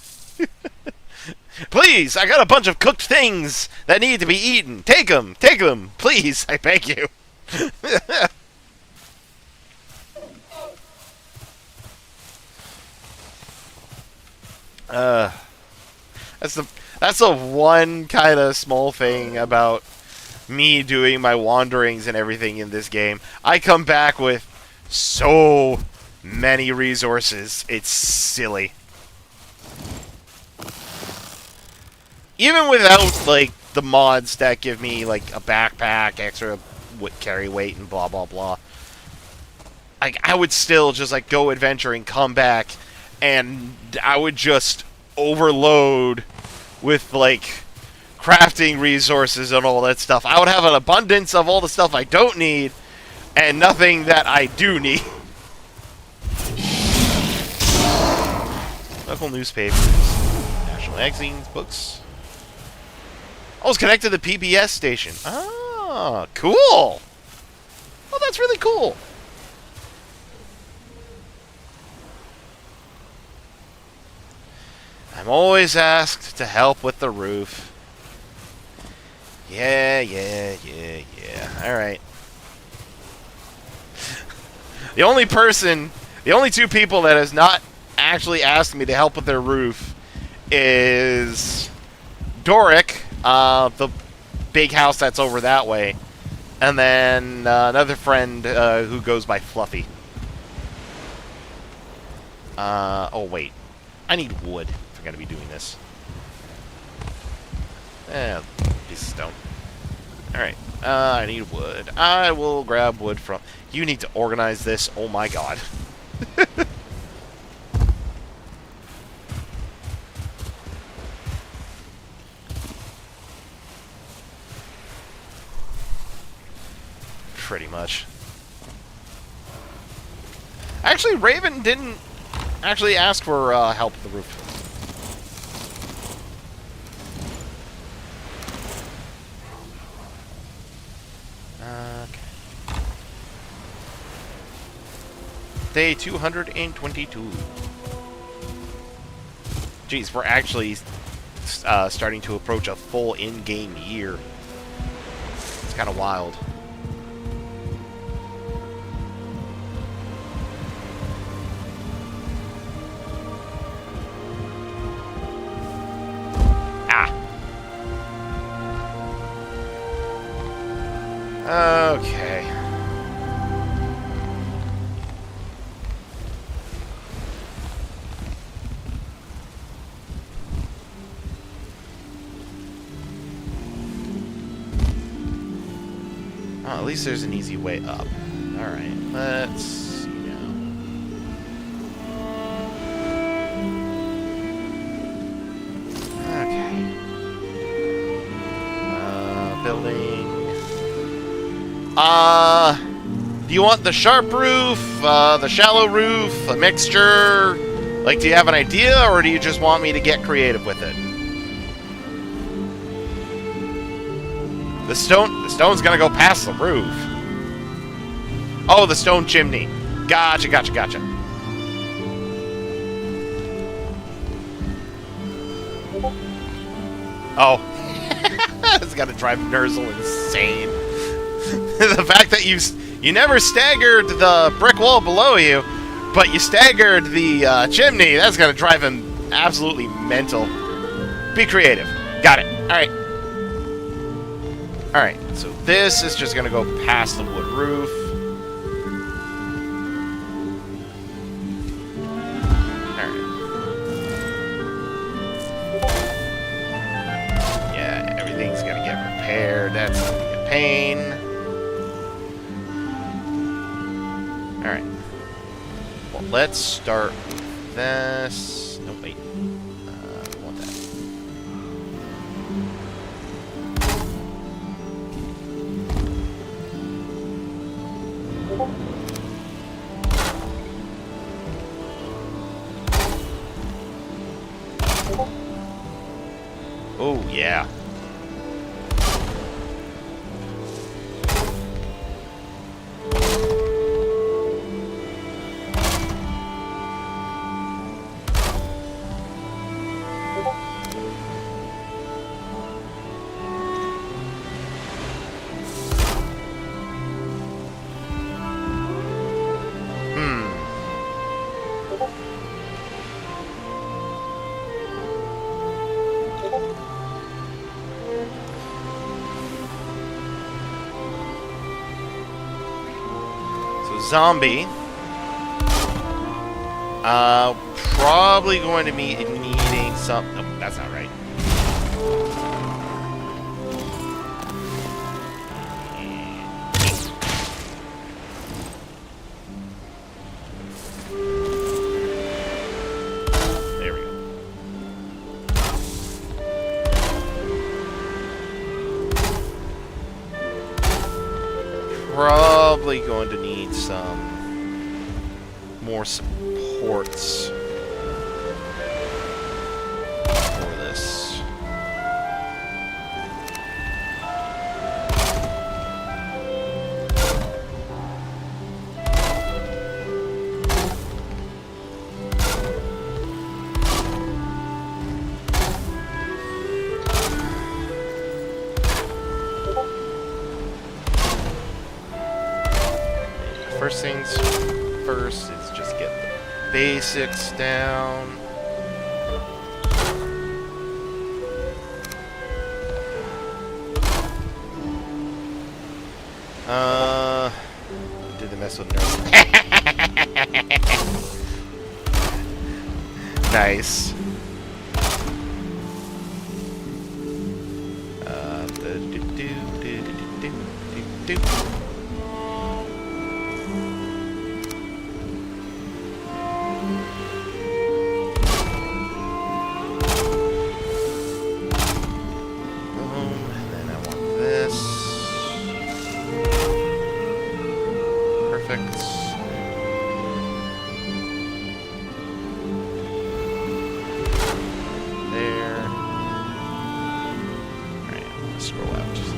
Please, I got a bunch of cooked things that need to be eaten. Take them. Take them. Please, I beg you. That's the one kind of small thing about me doing my wanderings and everything in this game. I come back with so many resources. It's silly. Even without, like, the mods that give me, like, a backpack, extra carry weight, and blah, blah, blah. I would still just, like, go adventuring, come back, and I would just overload with, like, crafting resources and all that stuff. I would have an abundance of all the stuff I don't need, and nothing that I do need. Local newspapers, national magazines, books. Oh, it's connected to the PBS station. Ah, cool! Oh, that's really cool. I'm always asked to help with the roof. Yeah. Alright. The only 2 people that has not actually asked me to help with their roof is Doric, the big house that's over that way, and then another friend who goes by Fluffy. Oh wait, I need wood if I'm gonna be doing this. Piece of stone. Alright, I need wood. I will grab wood from... You need to organize this. Oh my god. Pretty much. Actually, Raven didn't actually ask for help with the roof. Okay. Day 222. Jeez, we're actually starting to approach a full in-game year. It's kind of wild. Okay. Oh, at least there's an easy way up. Alright, let's see now. Okay. Building. Do you want the sharp roof, the shallow roof, a mixture? Like, do you have an idea, or do you just want me to get creative with it? The stone's gonna go past the roof. Oh, the stone chimney. Gotcha, gotcha, gotcha. Oh. It's gonna drive Nerzel insane. The fact that you never staggered the brick wall below you, but you staggered the chimney, that's gonna drive him absolutely mental. Be creative. Got it. Alright. Alright, so this is just gonna go past the wood roof. Alright. Yeah, everything's gonna get repaired. That's gonna be a pain. Alright. Well, let's start with this. No, wait. I want that. Oh, yeah. Zombie. Probably going to be needing some. Oh, that's not right. There we go. Probably going to need some more supports for this. First things first is just get the basics down. Did the mess with nerves. Nice.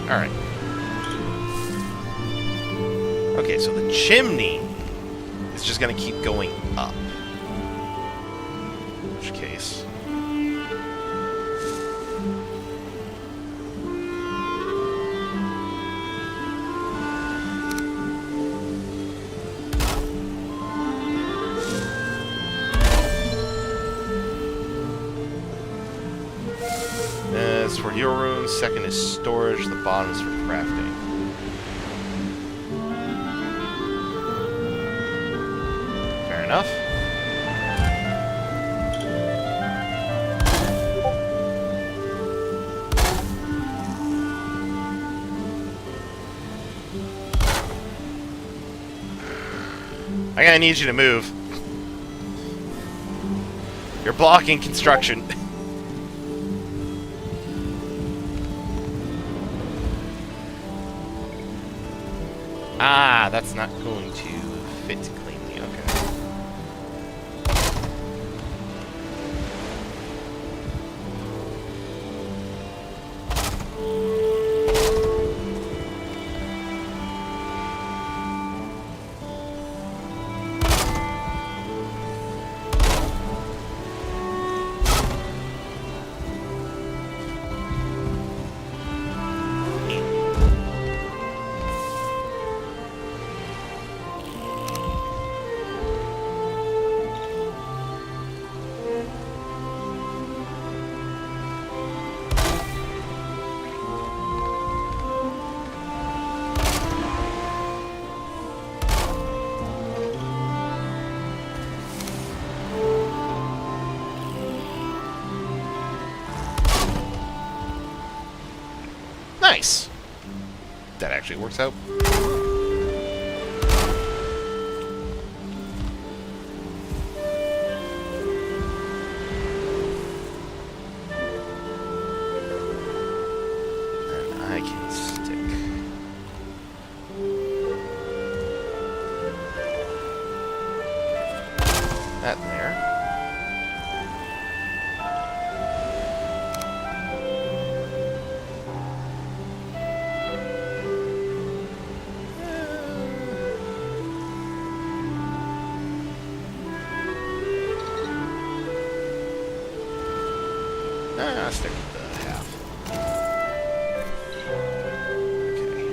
Alright. Okay, so the chimney is just going to keep going up. In which case... As for your room, second is storage, the bottom is for crafting. Fair enough. I gotta need you to move. You're blocking construction. Ah, that's not going to fit cleanly. Okay. Nice. That actually works out. And I can stick that there. I'll stick with the half. Okay.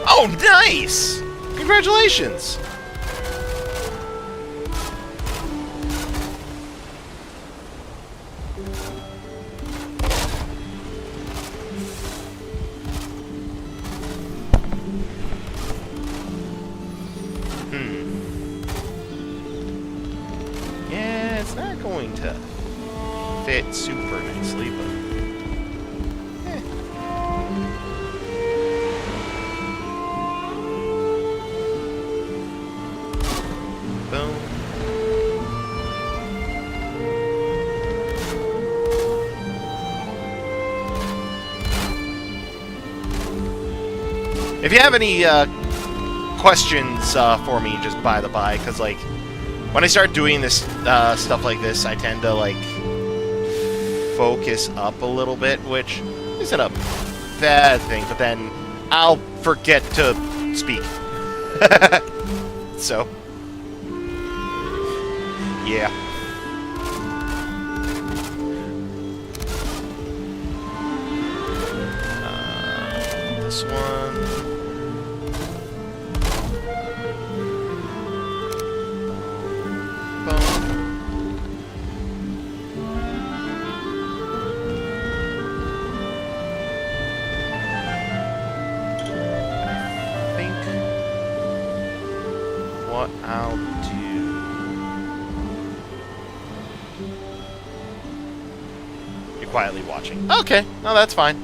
Oh, nice! Congratulations! Yeah, it's not going to fit super nicely, but boom. If you have any questions for me, just by the by, because like when I start doing this stuff like this, I tend to like focus up a little bit, which isn't a bad thing. But then I'll forget to speak. So yeah. This one. What I'll do. You're quietly watching. Okay, no, that's fine.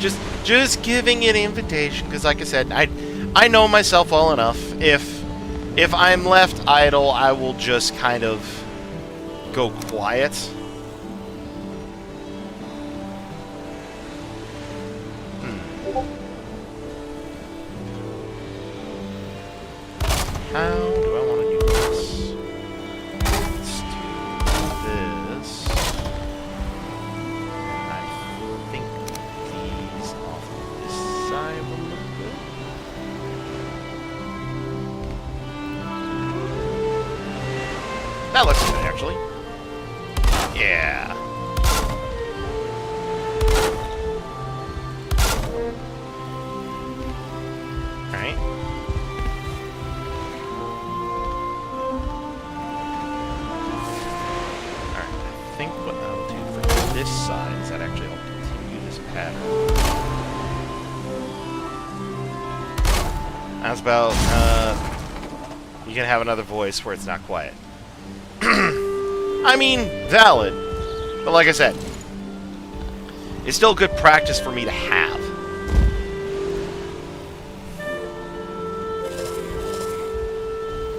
Just giving an invitation, because like I said, I know myself well enough. If I'm left idle, I will just kind of go quiet. How do I want to do this? Let's do this. I think these off this side will look good. That looks good, actually. Yeah. Alright. I think what I'll do for this side is that actually I'll continue this pattern. That's about, you can have another voice where it's not quiet. I mean, valid. But like I said, it's still good practice for me to have.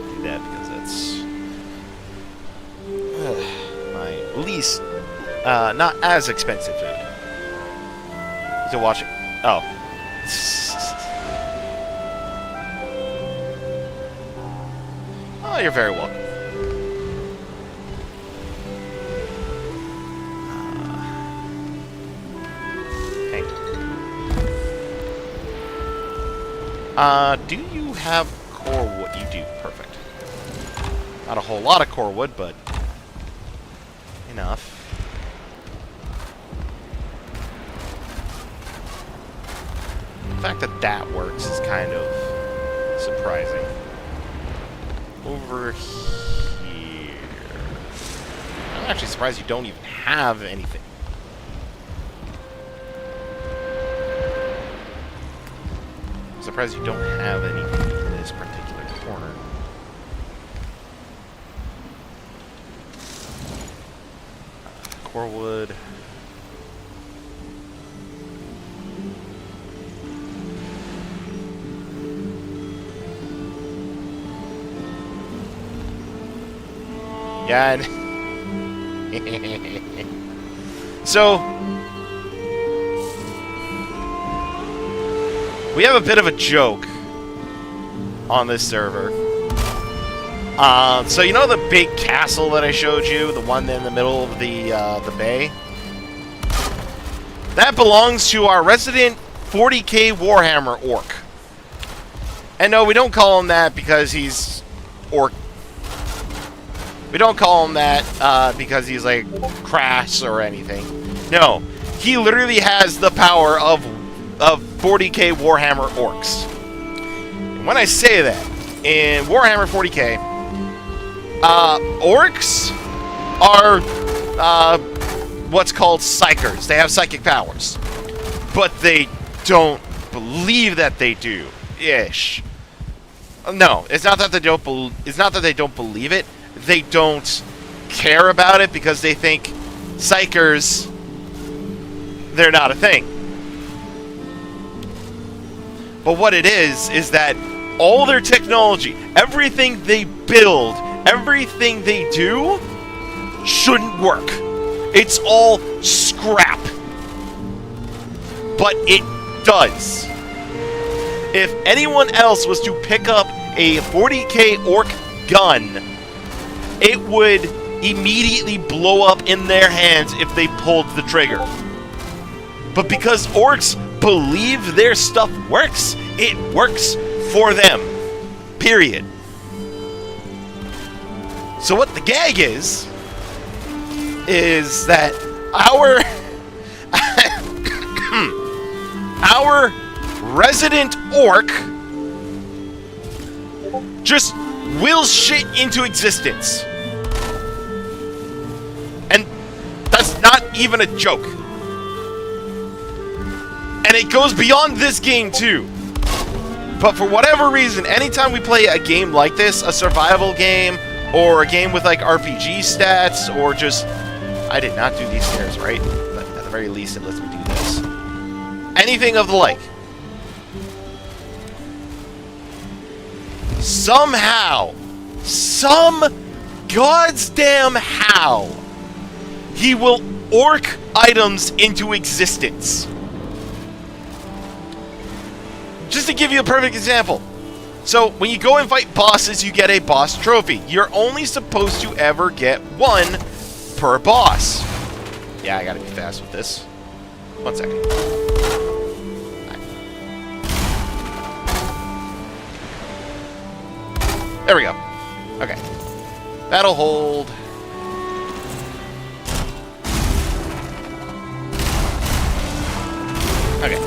Do that because that's my least, not as expensive food. to watching. Oh. Oh, you're very welcome. Do you have core wood? You do. Perfect. Not a whole lot of core wood, but enough. The fact that that works is kind of surprising. Over here. I'm actually surprised you don't even have anything. I'm surprised you don't have anything in this particular corner. Core wood. Yeah. So we have a bit of a joke on this server. So you know the big castle that I showed you, the one in the middle of the bay? That belongs to our resident 40k Warhammer orc. And no, we don't call him that because he's orc. We don't call him that because he's like crass or anything. No, he literally has the power of 40k Warhammer orcs. And when I say that, in Warhammer 40k, orcs are what's called psychers. They have psychic powers, but they don't believe that they do. Ish. No, it's not that they don't. It's not that they don't believe it. They don't care about it because they think psychers, they're not a thing. But what it is that all their technology, everything they build, everything they do, shouldn't work. It's all scrap. But it does. If anyone else was to pick up a 40k orc gun, it would immediately blow up in their hands if they pulled the trigger. But because orcs believe their stuff works, it works for them. Period. So what the gag is that our resident orc just wills shit into existence. And that's not even a joke. And it goes beyond this game too. But for whatever reason, anytime we play a game like this, a survival game, or a game with like RPG stats, or just... I did not do these stairs, right? But at the very least, it lets me do this. Anything of the like. Somehow, some goddamn how, he will orc items into existence. Just to give you a perfect example. So, when you go and fight bosses, you get a boss trophy. You're only supposed to ever get one per boss. Yeah, I gotta be fast with this. 1 second. There we go. Okay. That'll hold. Okay.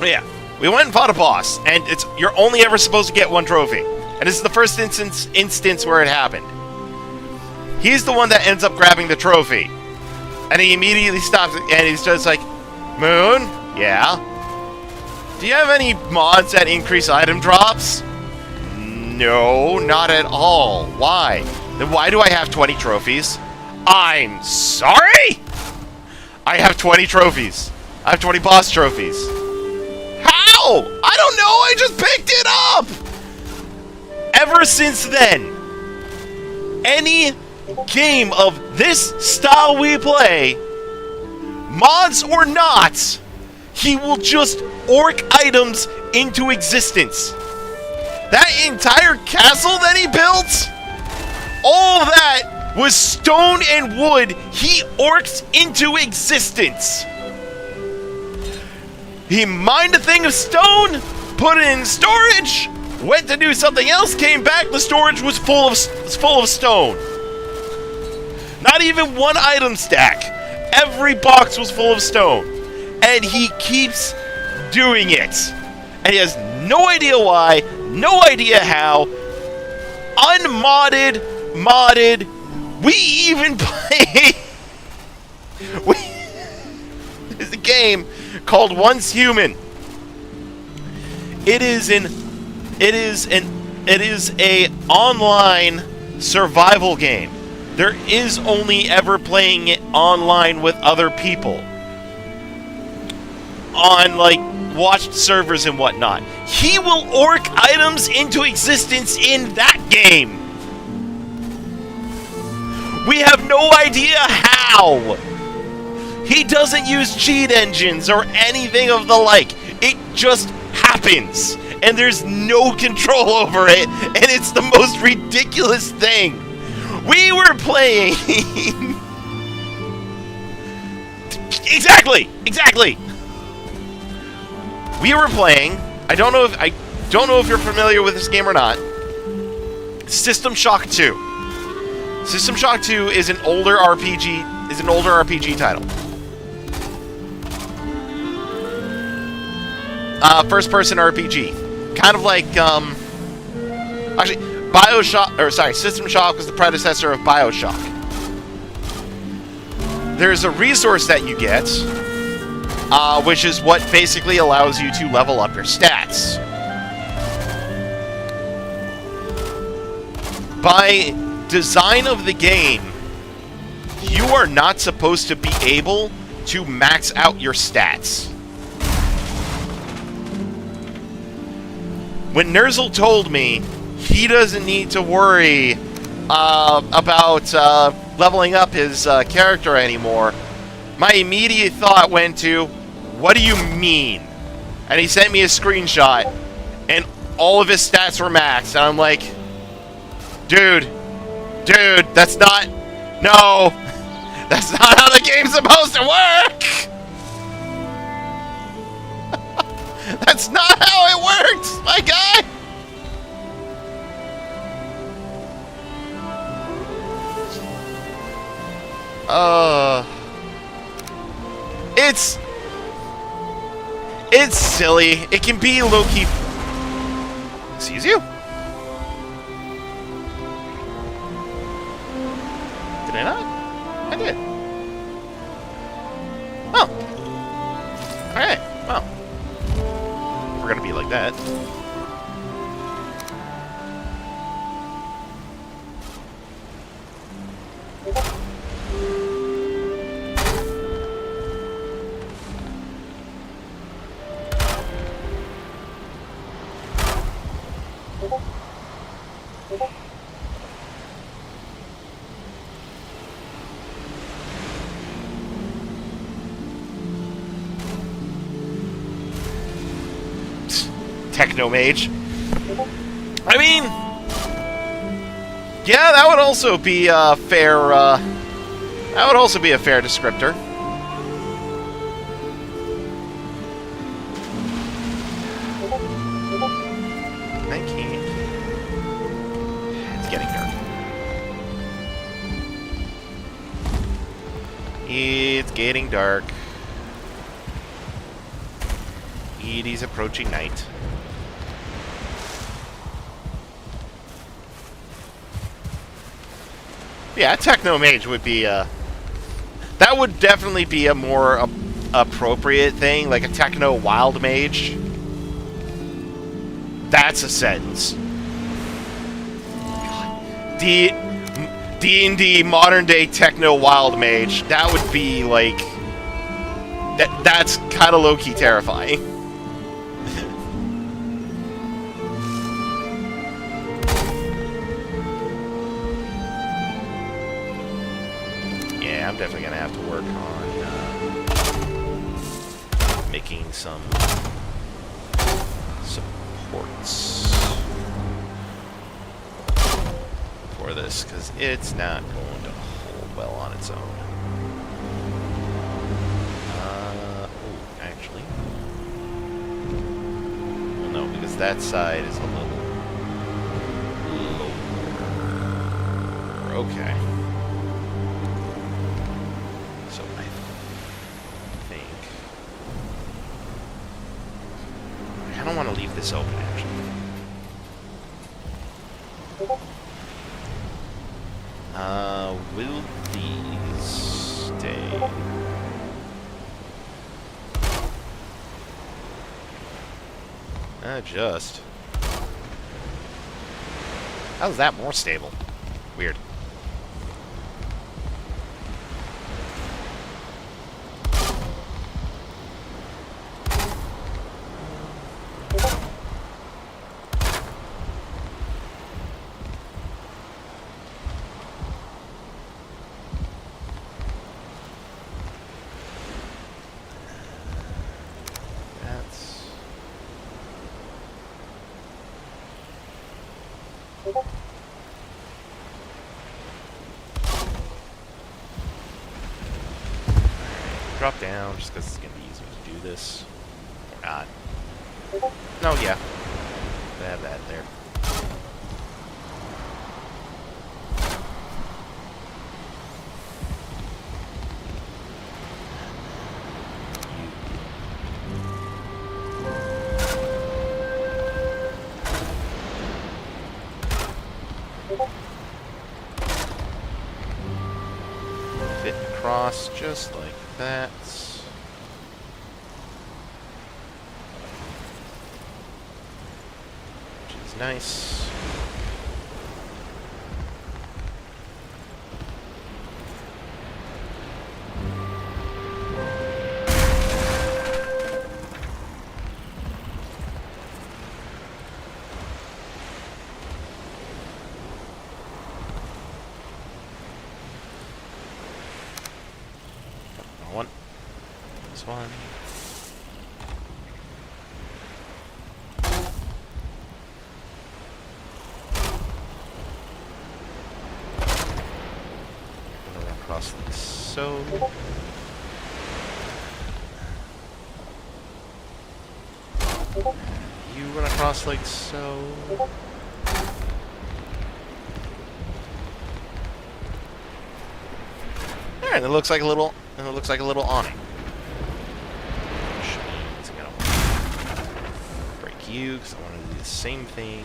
Yeah. We went and fought a boss, and you're only ever supposed to get one trophy. And this is the first instance where it happened. He's the one that ends up grabbing the trophy. And he immediately stops, and he's just like, Moon? Yeah? Do you have any mods that increase item drops? No, not at all. Why? Then why do I have 20 trophies? I'm sorry? I have 20 trophies. I have 20 boss trophies. How? I don't know, I just picked it up! Ever since then, any game of this style we play, mods or not, he will just orc items into existence. That entire castle that he built, all of that was stone and wood he orcs into existence. He mined a thing of stone, put it in storage, went to do something else, came back, the storage was full of stone. Not even one item stack. Every box was full of stone. And he keeps doing it. And he has no idea why, no idea how. Unmodded, modded. We even play... There's a game called Once Human. It is a online survival game. There is only ever playing it online with other people on like watched servers and whatnot. He will orc items into existence in that game. We have no idea how. He doesn't use cheat engines or anything of the like. It just happens. And there's no control over it. And it's the most ridiculous thing. We were playing... Exactly! We were playing... I don't know if you're familiar with this game or not. System Shock 2. System Shock 2 is an older RPG title. First-person RPG. Kind of like, actually, System Shock was the predecessor of BioShock. There's a resource that you get, which is what basically allows you to level up your stats. By design of the game, you are not supposed to be able to max out your stats. When Nerzel told me he doesn't need to worry about leveling up his character anymore, my immediate thought went to, what do you mean? And he sent me a screenshot, and all of his stats were maxed, and I'm like, dude, that's not, no, that's not how the game's supposed to work! That's not how it works, my guy! It's silly. It can be low-key... Excuse you? Did I not? I did. Oh. Alright, well. We're gonna be like that. Technomage. I mean, yeah, that would also be a fair. That would also be a fair descriptor. It's getting dark. It's getting dark. It is approaching night. Yeah, Technomage would be that would definitely be a more appropriate thing, like a Techno Wild Mage. That's a sentence. D&D modern day Techno Wild Mage. That would be like that's kind of low-key terrifying. I'm definitely gonna have to work on making some supports for this, because it's not going to hold well on its own. Actually. Well, no, because that side is a little lower. Okay. So I think... I don't want to leave this open, actually. Will these stay? Just. How's that more stable? Weird. Drop down, just because it's going to be easier to do this. Or not. No, yeah. I have that there. Fit across just like that. Which is nice. One. This one. Run across like so. You run across like so. Alright, it looks like a little. And it looks like a little awning. Which means I'm gonna break you because I want to do the same thing here.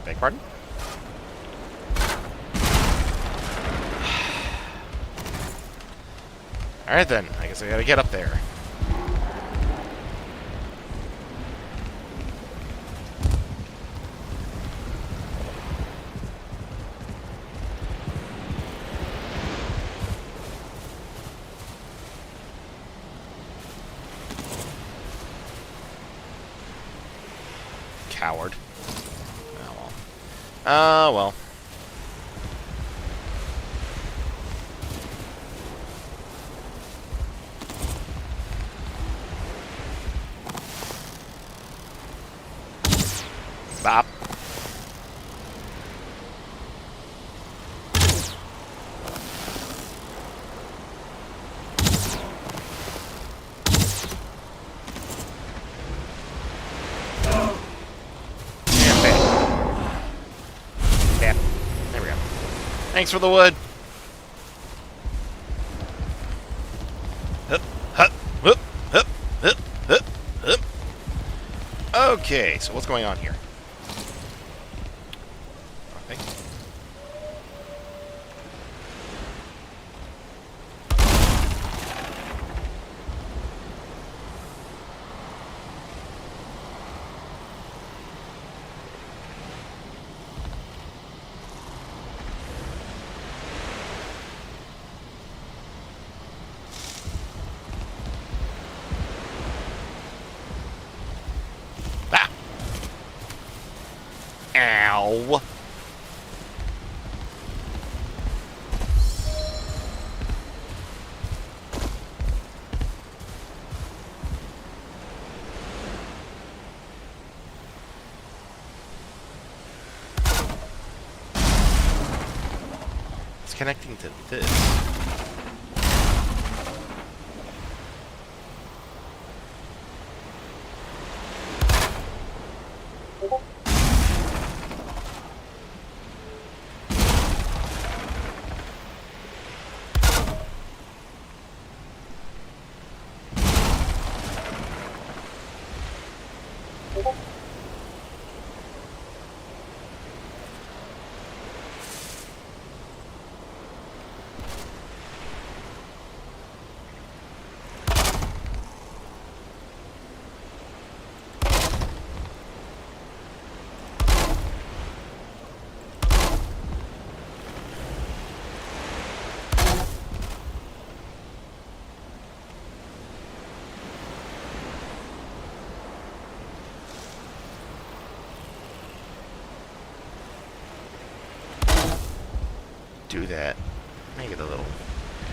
Beg pardon? Alright then, I guess I gotta get up there. Coward. Oh well. Well. Bop. Thanks for the wood. Hup, hup, hup, hup, hup, hup, hup. Okay, so what's going on here? Nothing. Ow. It's connecting to this. Do that. Make it a little.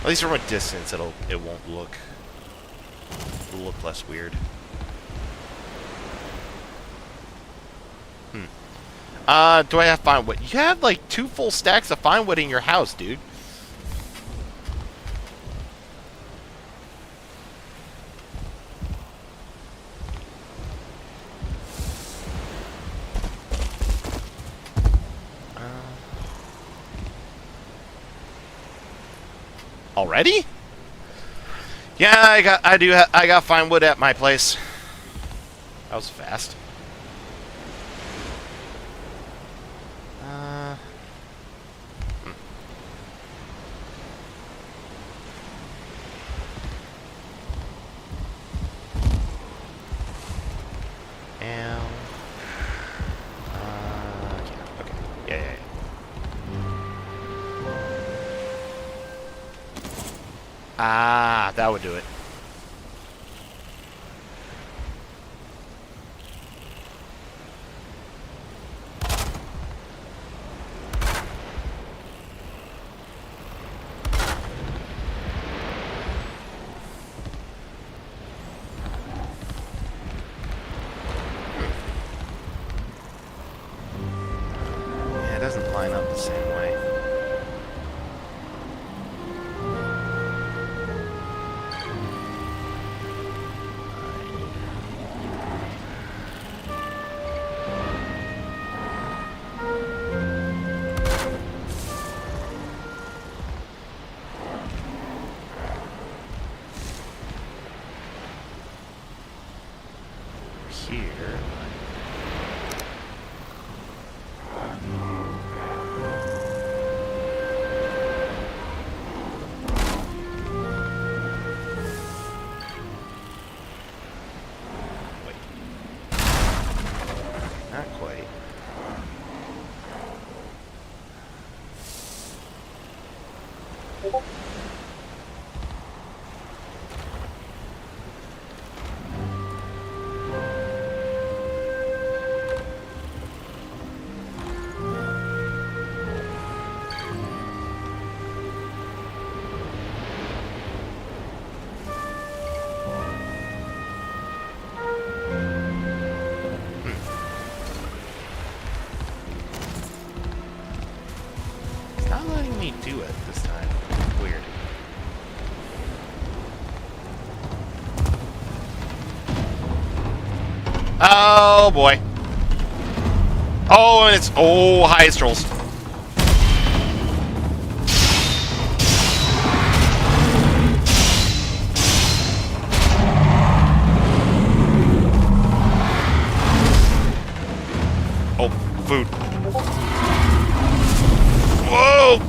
At least from a distance, it won't look less weird. Do I have fine wood? You have like 2 full stacks of fine wood in your house, dude. Already? Yeah, I got fine wood at my place. That was fast. Ah, that would do it. Yeah, it doesn't line up the same way. Here. Wait. Not quite. Not letting me do it this time. Weird. Oh boy. Oh, and it's highest rolls. Oh, food. Whoa!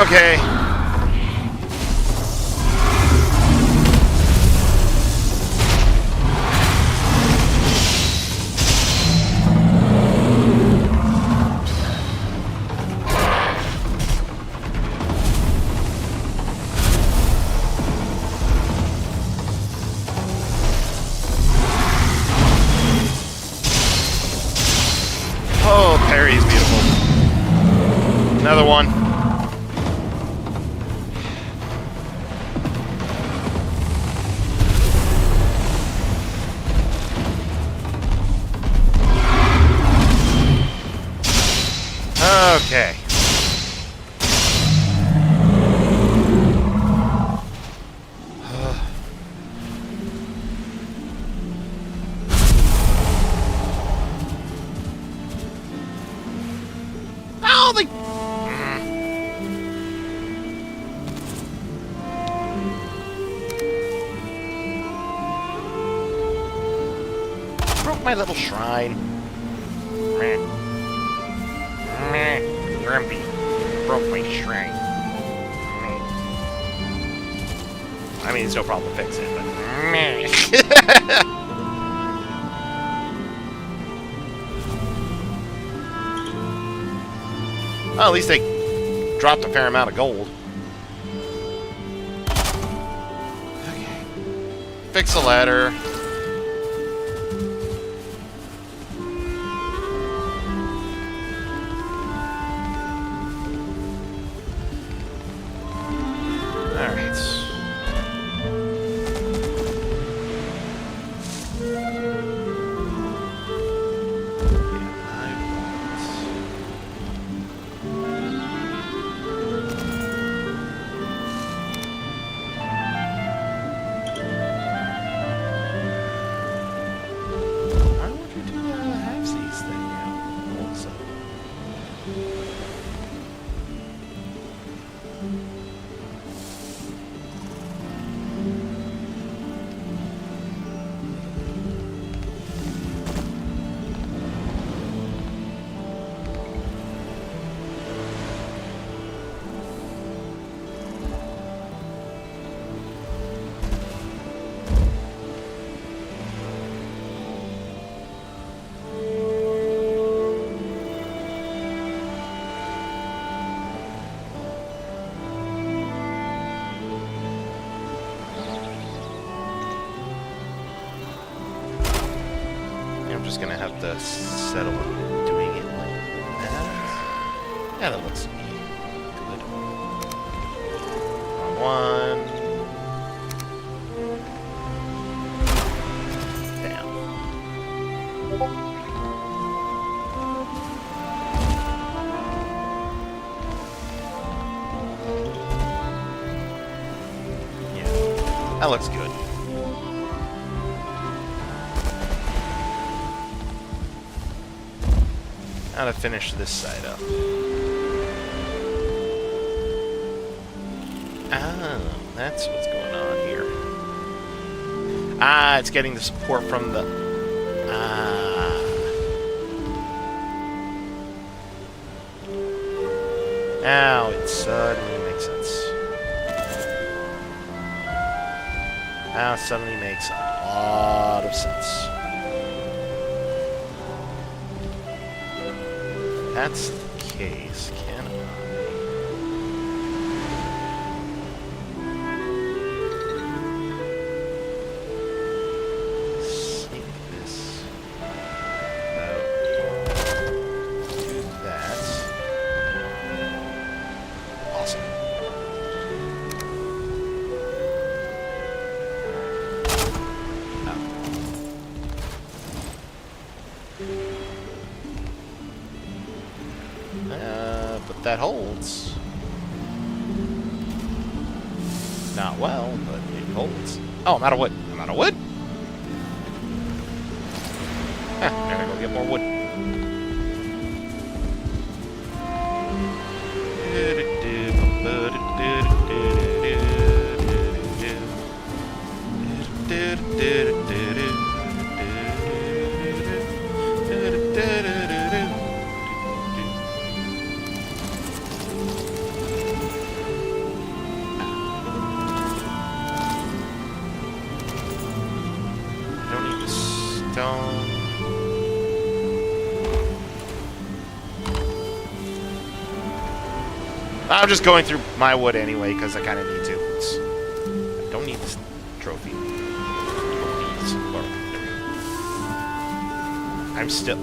Okay. Another one. Okay. Oh, they... Broke my little shrine. Meh. Meh. Grumpy. Broke my shrine. Meh. I mean, it's no problem to fix it, but... Meh. Well, at least they dropped a fair amount of gold. Okay. Fix the ladder. Alright. I'm just gonna have to settle on doing it like that. Yeah, that looks good. One. Down. Yeah, that looks good. Now to finish this side up. Oh, that's what's going on here. Ah, it's getting the support from the... Ah. Now it suddenly makes sense. Now it suddenly makes a lot of sense. That's the case, can I? Sneak this out. Do that. Awesome. But that holds. Not well, but it holds. Oh, I'm out of wood. I'm out of wood? Gotta go get more wood. I'm just going through my wood anyway, because I kind of need to. I don't need this trophy. I'm still...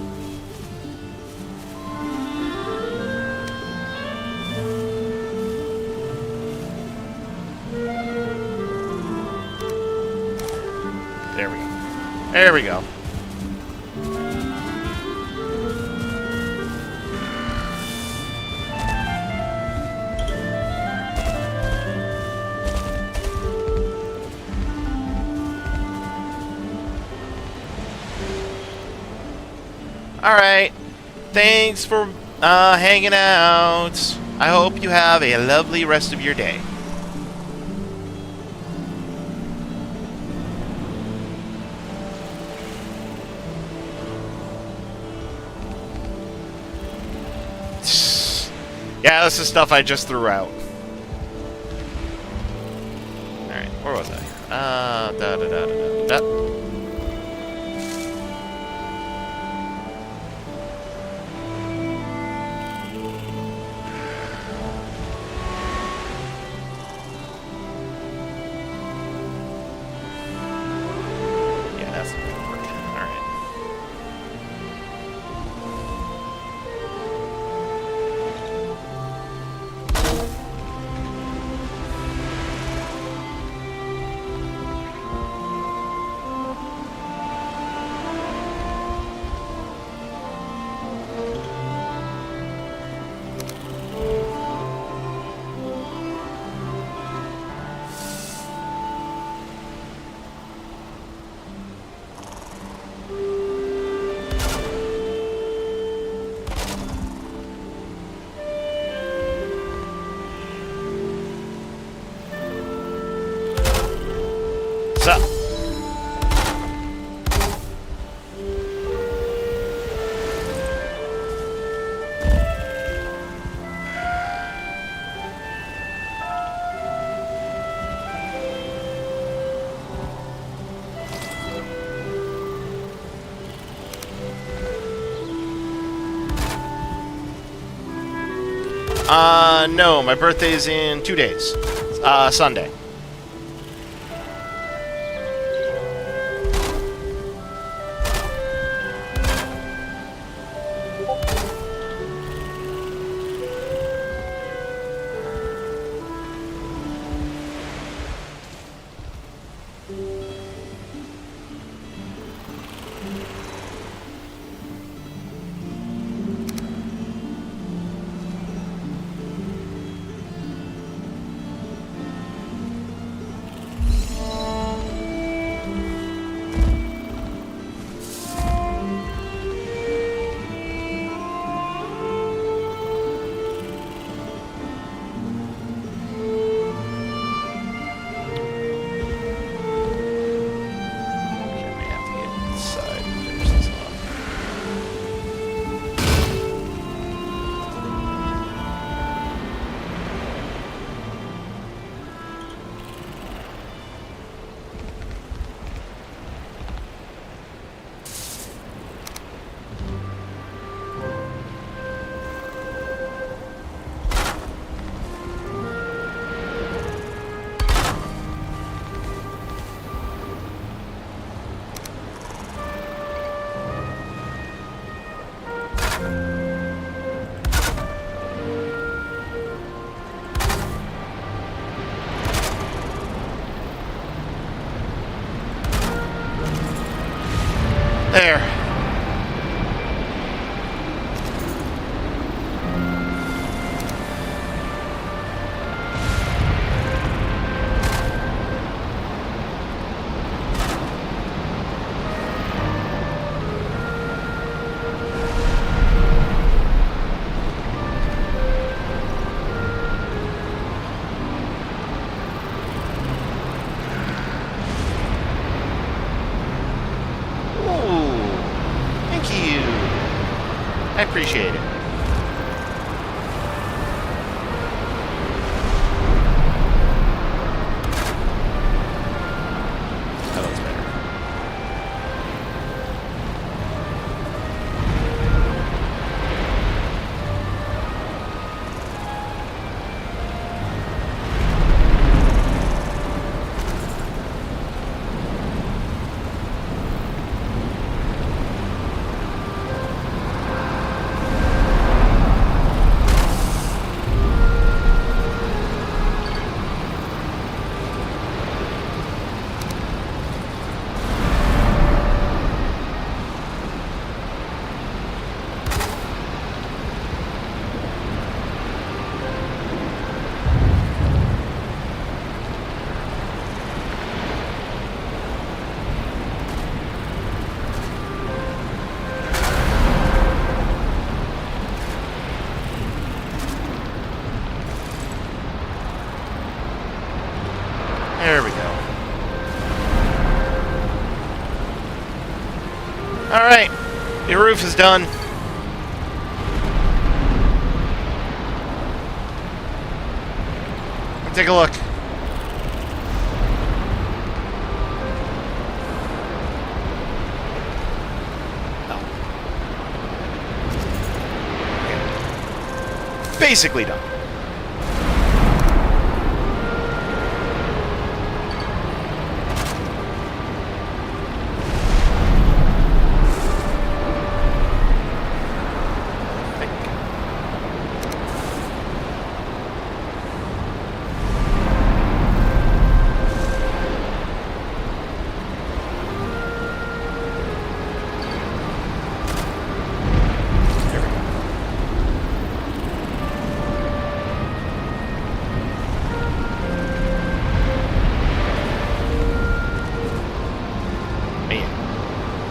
There we go. There we go. Alright. Thanks for hanging out. I hope you have a lovely rest of your day. Yeah, this is stuff I just threw out. Alright, where was I? Da. Yeah, that's not gonna work. Alright. What's up? No, my birthday's in 2 days. Sunday. There. I appreciate it. That looks better. Alright, the roof is done. Take a look. Oh. Okay. Basically done.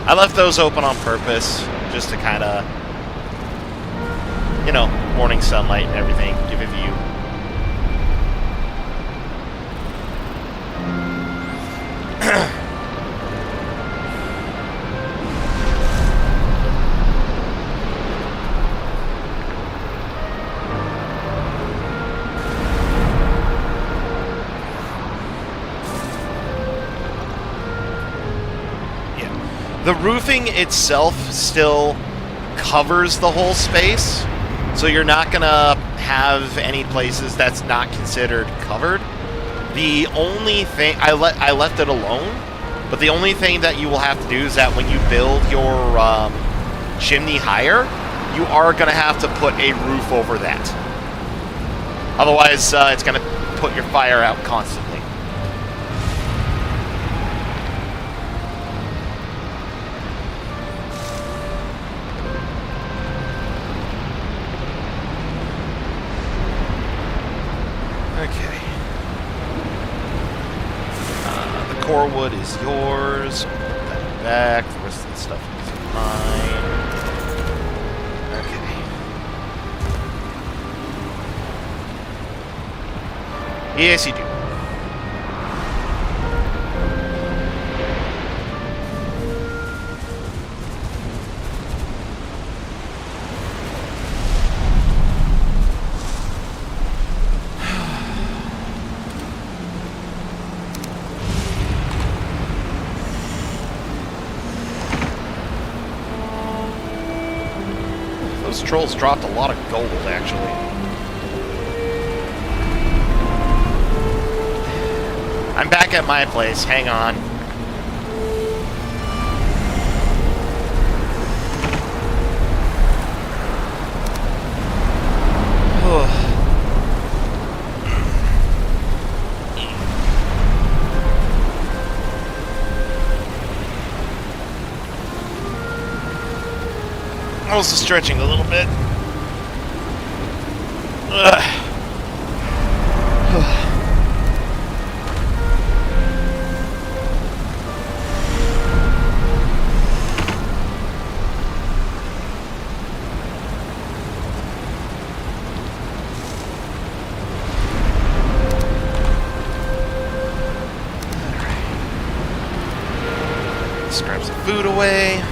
I left those open on purpose, just to kind of, you know, morning sunlight and everything, give a view. The roofing itself still covers the whole space, so you're not gonna have any places that's not considered covered. The only thing I left it alone, but the only thing that you will have to do is that when you build your chimney higher, you are gonna have to put a roof over that. Otherwise, it's gonna put your fire out constantly. Okay. The core wood is yours. Put that back. The rest of the stuff is mine. Okay. Yes, you do. Those trolls dropped a lot of gold, actually. I'm back at my place. Hang on. Also stretching a little bit. Let's grab some food away.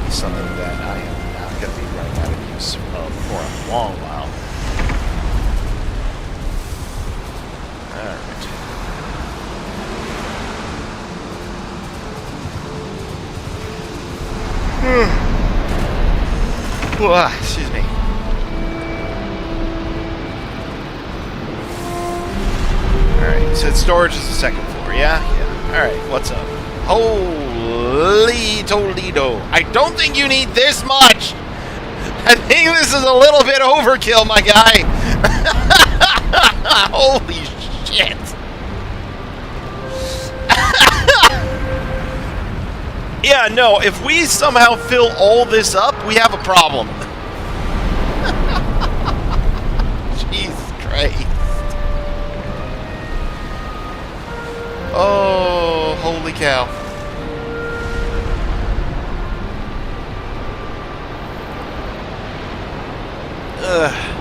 Something that I am not going to be running out of use of for a long while. Alright. Excuse me. Alright, so storage is the second floor, yeah? Yeah. Alright, what's up? Holy Toledo. I don't think you need this much. I think this is a little bit overkill, my guy. Holy shit. Yeah, no, if we somehow fill all this up, we have a problem. Jesus Christ. cow. Ugh.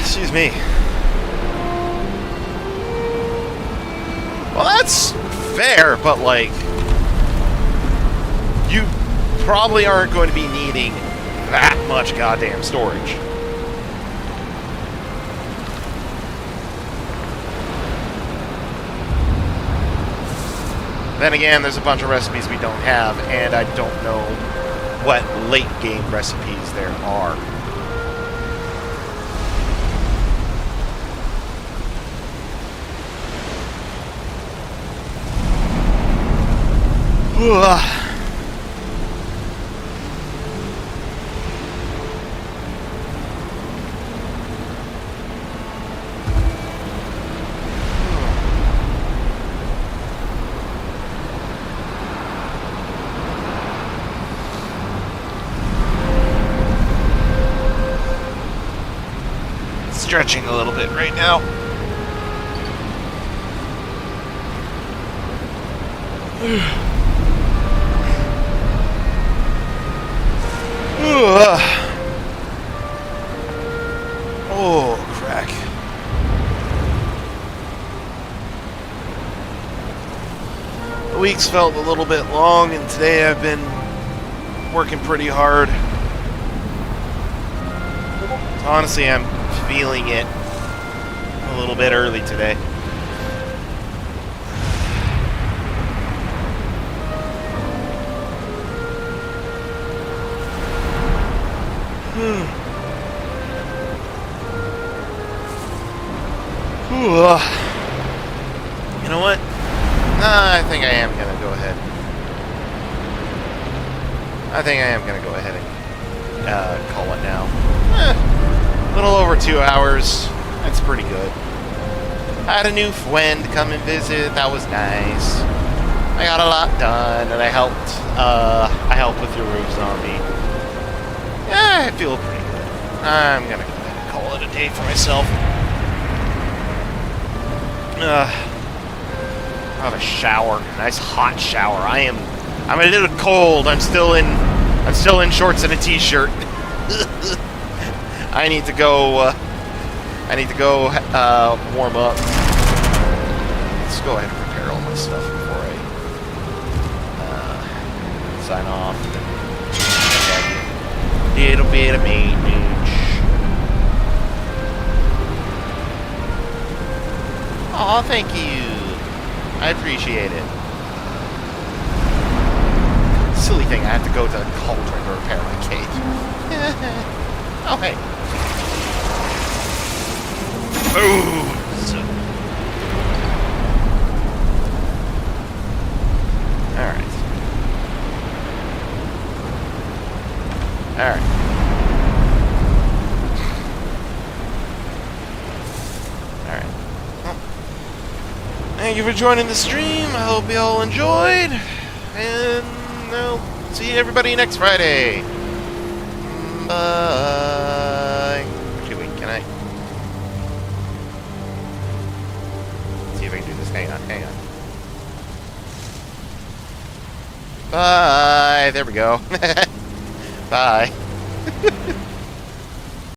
Excuse me. Well, that's fair, but like, you probably aren't going to be needing that much goddamn storage. Then again, there's a bunch of recipes we don't have, and I don't know what late game recipes there are. Stretching a little bit right now. Oh, crack. The weeks felt a little bit long, and today I've been working pretty hard. Honestly, I'm feeling it a little bit early today. You know what? I think I am gonna go ahead. I think I am gonna go ahead and call it now. A little over 2 hours. That's pretty good. I had a new friend come and visit. That was nice. I got a lot done, and I helped with your roof zombie. Yeah, I feel pretty good. I'm gonna go ahead and call it a day for myself. Have a shower, a nice hot shower. I'm a little cold. I'm still in shorts and a t-shirt. I need to go warm up. Let's go ahead and repair all my stuff before I sign off. Little bit of maintenance. Aw, thank you. I appreciate it. Silly thing, I have to go to Cauldron to repair my cage. Oh, hey. Booze! Alright. Alright. Alright. Well, thank you for joining the stream. I hope you all enjoyed. And I'll see everybody next Friday. Bye. Actually, wait, can I? Let's see if I can do this. Hang on. Bye. There we go. Bye.